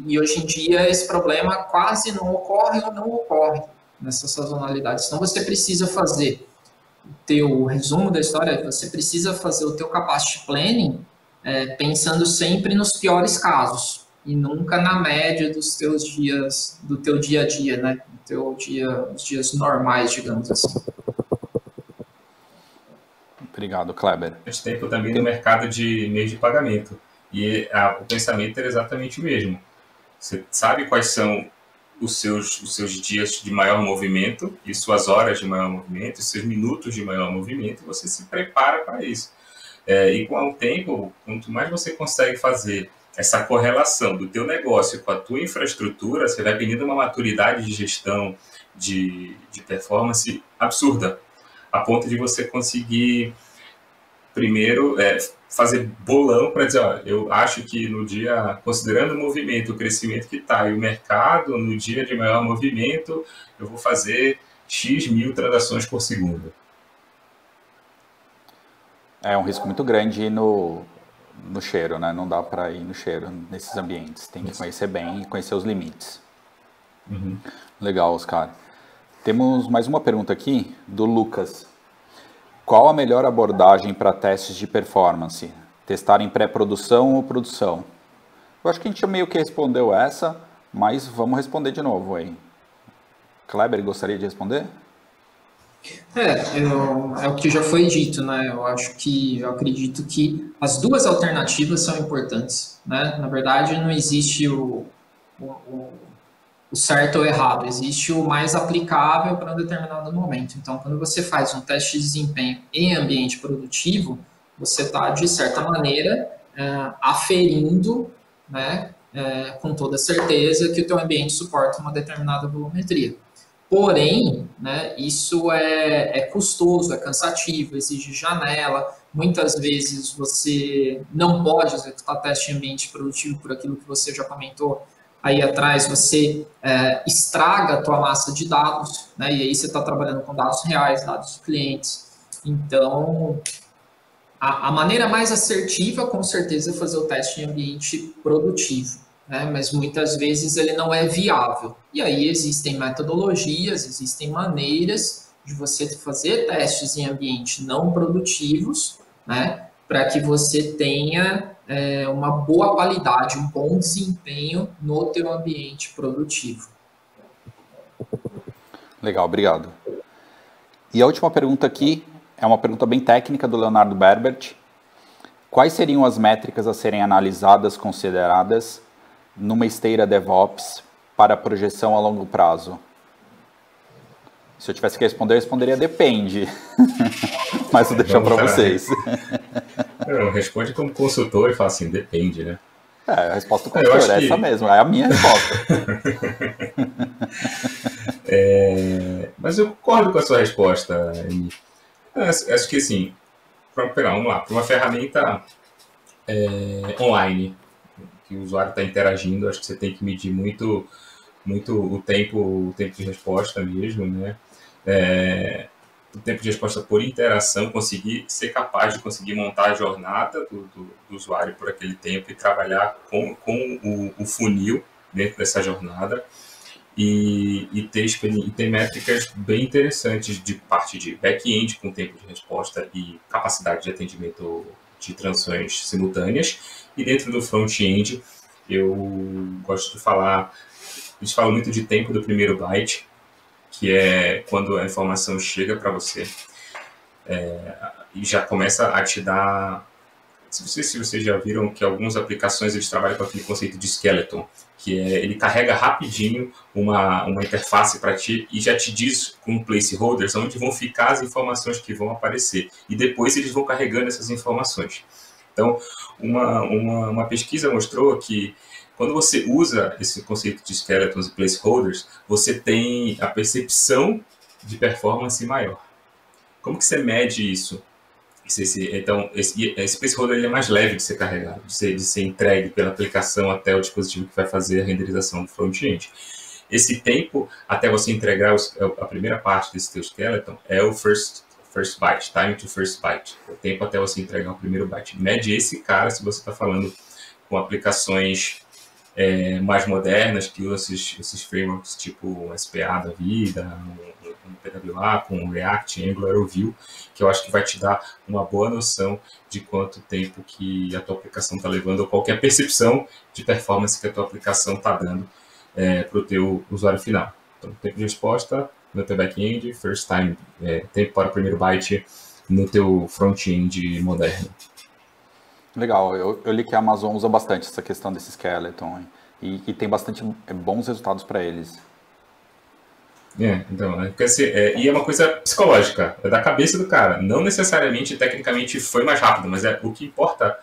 E hoje em dia esse problema quase não ocorre ou não ocorre nessas sazonalidades. Então você precisa fazer o teu resumo da história, você precisa fazer o teu capacity planning pensando sempre nos piores casos e nunca na média dos teus dias, do teu dia a dia, né? Os dias normais, digamos assim. Obrigado, Kleber. Esse tempo também no mercado de meio de pagamento. E o pensamento era exatamente o mesmo. Você sabe quais são os seus dias de maior movimento e suas horas de maior movimento, os seus minutos de maior movimento, e você se prepara para isso. E com o tempo, quanto mais você consegue fazer essa correlação do teu negócio com a tua infraestrutura, você vai ganhando uma maturidade de gestão, de performance absurda, a ponto de você conseguir, primeiro, fazer bolão para dizer, ó, eu acho que no dia, considerando o movimento, o crescimento que está e o mercado, no dia de maior movimento, eu vou fazer X mil transações por segundo. É um risco muito grande ir no cheiro, né? Não dá para ir no cheiro nesses ambientes. Tem que conhecer bem e conhecer os limites. Uhum. Legal, Oscar. Temos mais uma pergunta aqui do Lucas. Qual a melhor abordagem para testes de performance? Testar em pré-produção ou produção? Eu acho que a gente meio que respondeu essa, mas vamos responder de novo aí. Kleber, gostaria de responder? É o que já foi dito, né? Eu acredito que as duas alternativas são importantes, né? Na verdade, não existe o certo ou errado, existe o mais aplicável para um determinado momento. Então, quando você faz um teste de desempenho em ambiente produtivo, você está, de certa maneira, aferindo, né, com toda certeza que o teu ambiente suporta uma determinada volumetria. Porém, né, isso é custoso, é cansativo, exige janela. Muitas vezes você não pode executar teste em ambiente produtivo por aquilo que você já comentou aí atrás, você estraga a tua massa de dados, né, e aí você está trabalhando com dados reais, dados dos clientes. Então, a maneira mais assertiva, com certeza, é fazer o teste em ambiente produtivo. Mas muitas vezes ele não é viável. E aí existem metodologias, existem maneiras de você fazer testes em ambiente não produtivos, né, para que você tenha uma boa qualidade, um bom desempenho no teu ambiente produtivo. Legal, obrigado. E a última pergunta aqui é uma pergunta bem técnica do Leonardo Berbert. Quais seriam as métricas a serem analisadas, consideradas numa esteira DevOps para projeção a longo prazo? Se eu tivesse que responder, eu responderia depende. Mas vou deixar para vocês. Responde como consultor e fala assim, depende, né? A resposta do consultor é essa mesmo, é a minha resposta. Mas eu concordo com a sua resposta, Emi. Acho que assim, vamos lá, para uma ferramenta online, que o usuário está interagindo, acho que você tem que medir muito o tempo de resposta mesmo, né? O tempo de resposta por interação, ser capaz de conseguir montar a jornada do usuário por aquele tempo e trabalhar com o funil dentro dessa jornada e ter métricas bem interessantes de parte de back-end com tempo de resposta e capacidade de atendimento de transações simultâneas. E dentro do front-end, eu gosto de falar, a gente fala muito de tempo do primeiro byte, que é quando a informação chega para você e já começa a te dar... Não sei se vocês já viram que algumas aplicações eles trabalham com aquele conceito de skeleton, que ele carrega rapidinho uma interface para ti e já te diz com placeholders onde vão ficar as informações que vão aparecer. E depois eles vão carregando essas informações. Então, uma pesquisa mostrou que quando você usa esse conceito de skeletons e placeholders, você tem a percepção de performance maior. Como que você mede isso? Então, esse placeholder ele é mais leve de ser carregado, de ser entregue pela aplicação até o dispositivo que vai fazer a renderização do front-end. Esse tempo até você entregar a primeira parte desse teu skeleton é o first byte, time to first byte. O tempo até você entregar o primeiro byte. Mede esse cara se você está falando com aplicações mais modernas, que usam esses frameworks tipo SPA da vida, um PWA, com React, Angular ou Vue, que eu acho que vai te dar uma boa noção de quanto tempo que a tua aplicação está levando, ou qualquer percepção de performance que a tua aplicação está dando para o teu usuário final. Então, tempo de resposta no teu back-end, first time, tempo para o primeiro byte no teu front-end moderno. Legal, eu li que a Amazon usa bastante essa questão desse skeleton e tem bastante bons resultados para eles. Então, e é uma coisa psicológica, é da cabeça do cara. Não necessariamente, tecnicamente, foi mais rápido, mas o que importa,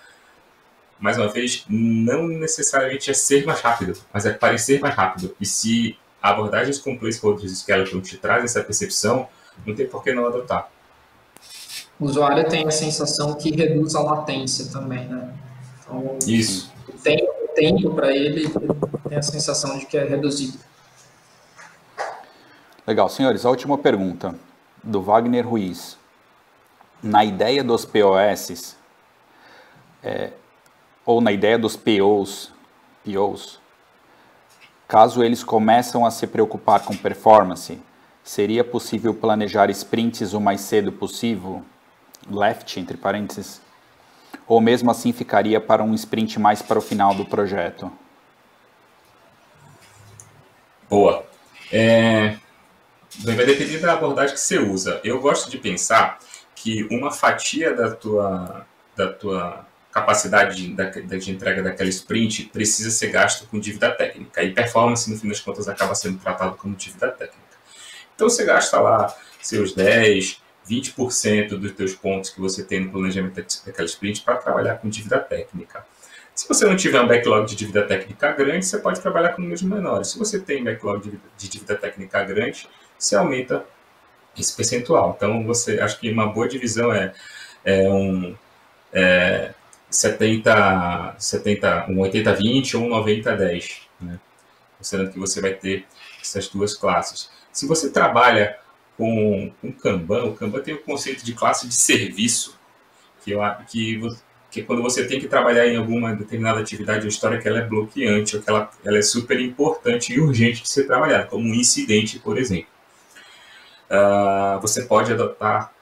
mais uma vez, não necessariamente é ser mais rápido, mas é parecer mais rápido. E se abordagens com placeholders e skeleton te trazem essa percepção, não tem por que não adotar. O usuário tem a sensação que reduz a latência também, né? Então, isso. O tempo para ele tem a sensação de que é reduzido. Legal, senhores, a última pergunta do Wagner Ruiz. Na ideia dos POS, ou na ideia dos POs, caso eles começam a se preocupar com performance, seria possível planejar sprints o mais cedo possível? Left, entre parênteses, ou mesmo assim ficaria para um sprint mais para o final do projeto? Boa. Vai depender da abordagem que você usa. Eu gosto de pensar que uma fatia da tua capacidade de entrega daquela sprint precisa ser gasto com dívida técnica. E performance, no fim das contas, acaba sendo tratado como dívida técnica. Então, você gasta lá seus 10%, 20% dos teus pontos que você tem no planejamento daquela sprint para trabalhar com dívida técnica. Se você não tiver um backlog de dívida técnica grande, você pode trabalhar com números menores. Se você tem backlog de dívida técnica grande, você aumenta esse percentual. Então, acho que uma boa divisão é um 80-20 ou um 90-10. Né? Considerando que você vai ter essas duas classes. Se você trabalha com um Kanban, o Kanban tem o conceito de classe de serviço, que é quando você tem que trabalhar em alguma determinada atividade ou história que ela é bloqueante, ou que ela é super importante e urgente de ser trabalhada, como um incidente, por exemplo. Você pode adotar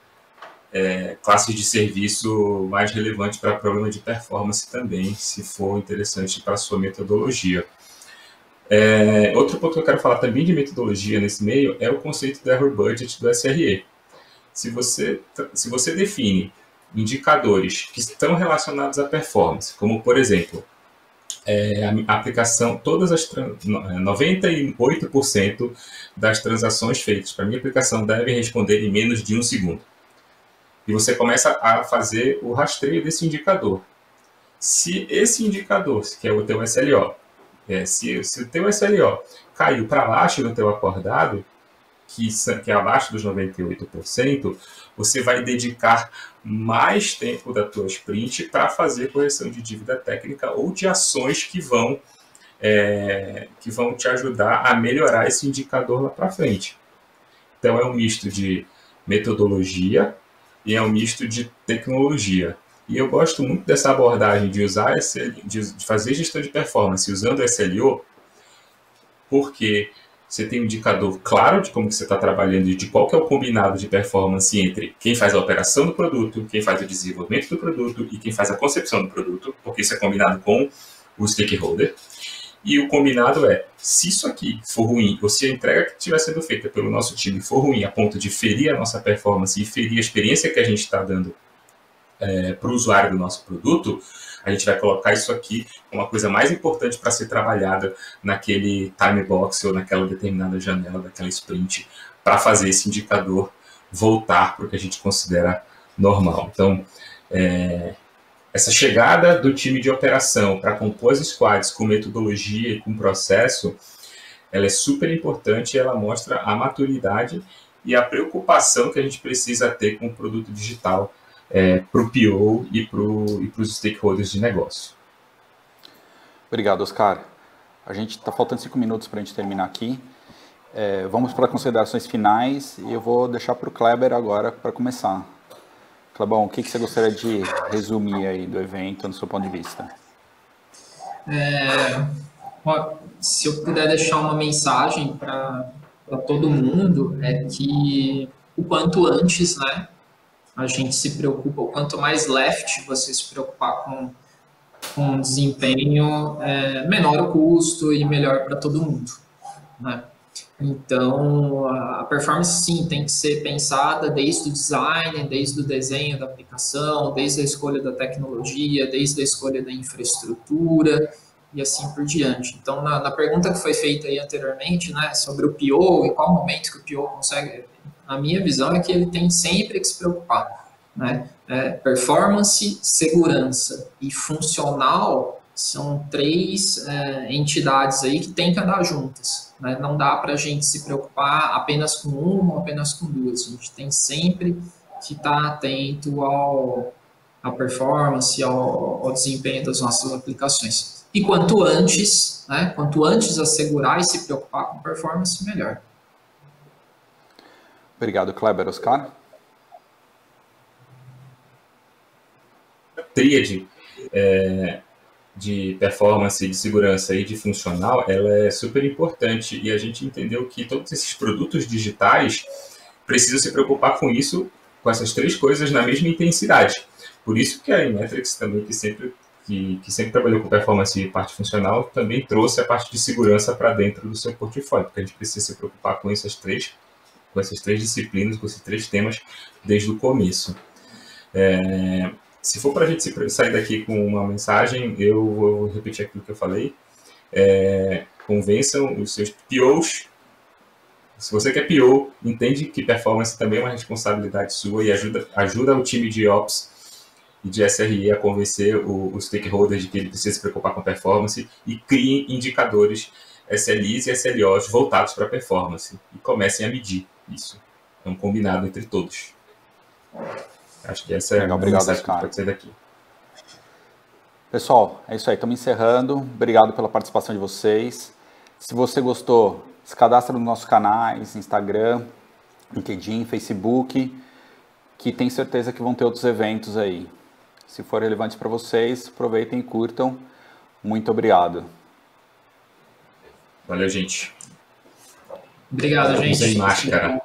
classes de serviço mais relevantes para problema de performance também, se for interessante para a sua metodologia. Outro ponto que eu quero falar também de metodologia nesse meio é o conceito do Error Budget do SRE. Se você define indicadores que estão relacionados à performance, como, por exemplo, a aplicação, 98% das transações feitas para minha aplicação devem responder em menos de 1 segundo. E você começa a fazer o rastreio desse indicador. Se esse indicador, que é o teu SLO, se o teu SLO caiu para baixo do teu acordado, que é abaixo dos 98%, você vai dedicar mais tempo da tua sprint para fazer correção de dívida técnica ou de ações que vão te ajudar a melhorar esse indicador lá para frente. Então, é um misto de metodologia e é um misto de tecnologia. E eu gosto muito dessa abordagem de usar de fazer gestão de performance usando SLO, porque você tem um indicador claro de como que você está trabalhando e de qual que é o combinado de performance entre quem faz a operação do produto, quem faz o desenvolvimento do produto e quem faz a concepção do produto, porque isso é combinado com o stakeholder. E o combinado se isso aqui for ruim, ou se a entrega que estiver sendo feita pelo nosso time for ruim a ponto de ferir a nossa performance e ferir a experiência que a gente está dando para o usuário do nosso produto, a gente vai colocar isso aqui como uma coisa mais importante para ser trabalhada naquele time box ou naquela determinada janela daquela sprint para fazer esse indicador voltar para o que a gente considera normal. Então, essa chegada do time de operação para compor as squads com metodologia e com processo, ela é super importante e ela mostra a maturidade e a preocupação que a gente precisa ter com o produto digital para o PO e para os stakeholders de negócio. Obrigado, Oscar. A gente está faltando 5 minutos para a gente terminar aqui. Vamos para considerações finais e eu vou deixar para o Kleber agora para começar. Clebão, o que você gostaria de resumir aí do evento, no seu ponto de vista? Se eu puder deixar uma mensagem para todo mundo, é que o quanto antes, né, a gente se preocupa, o quanto mais left você se preocupar com desempenho, menor o custo e melhor para todo mundo, né? Então, a performance, sim, tem que ser pensada desde o design, desde o desenho da aplicação, desde a escolha da tecnologia, desde a escolha da infraestrutura e assim por diante. Então, na pergunta que foi feita aí anteriormente, né, sobre o PO e qual momento que o PO consegue, a minha visão é que ele tem sempre que se preocupar, né? Performance, segurança e funcional são 3 entidades aí que têm que andar juntas, né? Não dá para a gente se preocupar apenas com uma ou apenas com 2. A gente tem sempre que estar atento à performance, ao desempenho das nossas aplicações. E quanto antes, né? Quanto antes assegurar e se preocupar com performance, melhor. Obrigado, Kleber. Oscar? Tríade de performance, de segurança e de funcional, ela é super importante e a gente entendeu que todos esses produtos digitais precisam se preocupar com isso, com essas 3 coisas na mesma intensidade. Por isso que a Imetrics também, que sempre trabalhou com performance e parte funcional, também trouxe a parte de segurança para dentro do seu portfólio, porque a gente precisa se preocupar com essas três disciplinas, com esses 3 temas desde o começo. Se for para a gente sair daqui com uma mensagem, eu vou repetir aquilo que eu falei. Convençam os seus POs. Se você quer PO, entende que performance também é uma responsabilidade sua e ajuda o time de Ops e de SRE a convencer os stakeholders de que ele precisa se preocupar com performance e criem indicadores SLIs e SLOs voltados para performance e comecem a medir isso. É um combinado entre todos. Acho que essa é a mensagem que pode ser daqui. Pessoal, é isso aí. Estamos encerrando. Obrigado pela participação de vocês. Se você gostou, se cadastra nos nossos canais, Instagram, LinkedIn, Facebook, que tem certeza que vão ter outros eventos aí. Se for relevante para vocês, aproveitem e curtam. Muito obrigado. Valeu, gente. Obrigado, gente. Usem máscara.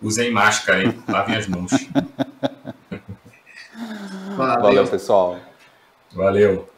Usem máscara, hein? Lavem as mãos. Valeu, pessoal. Valeu.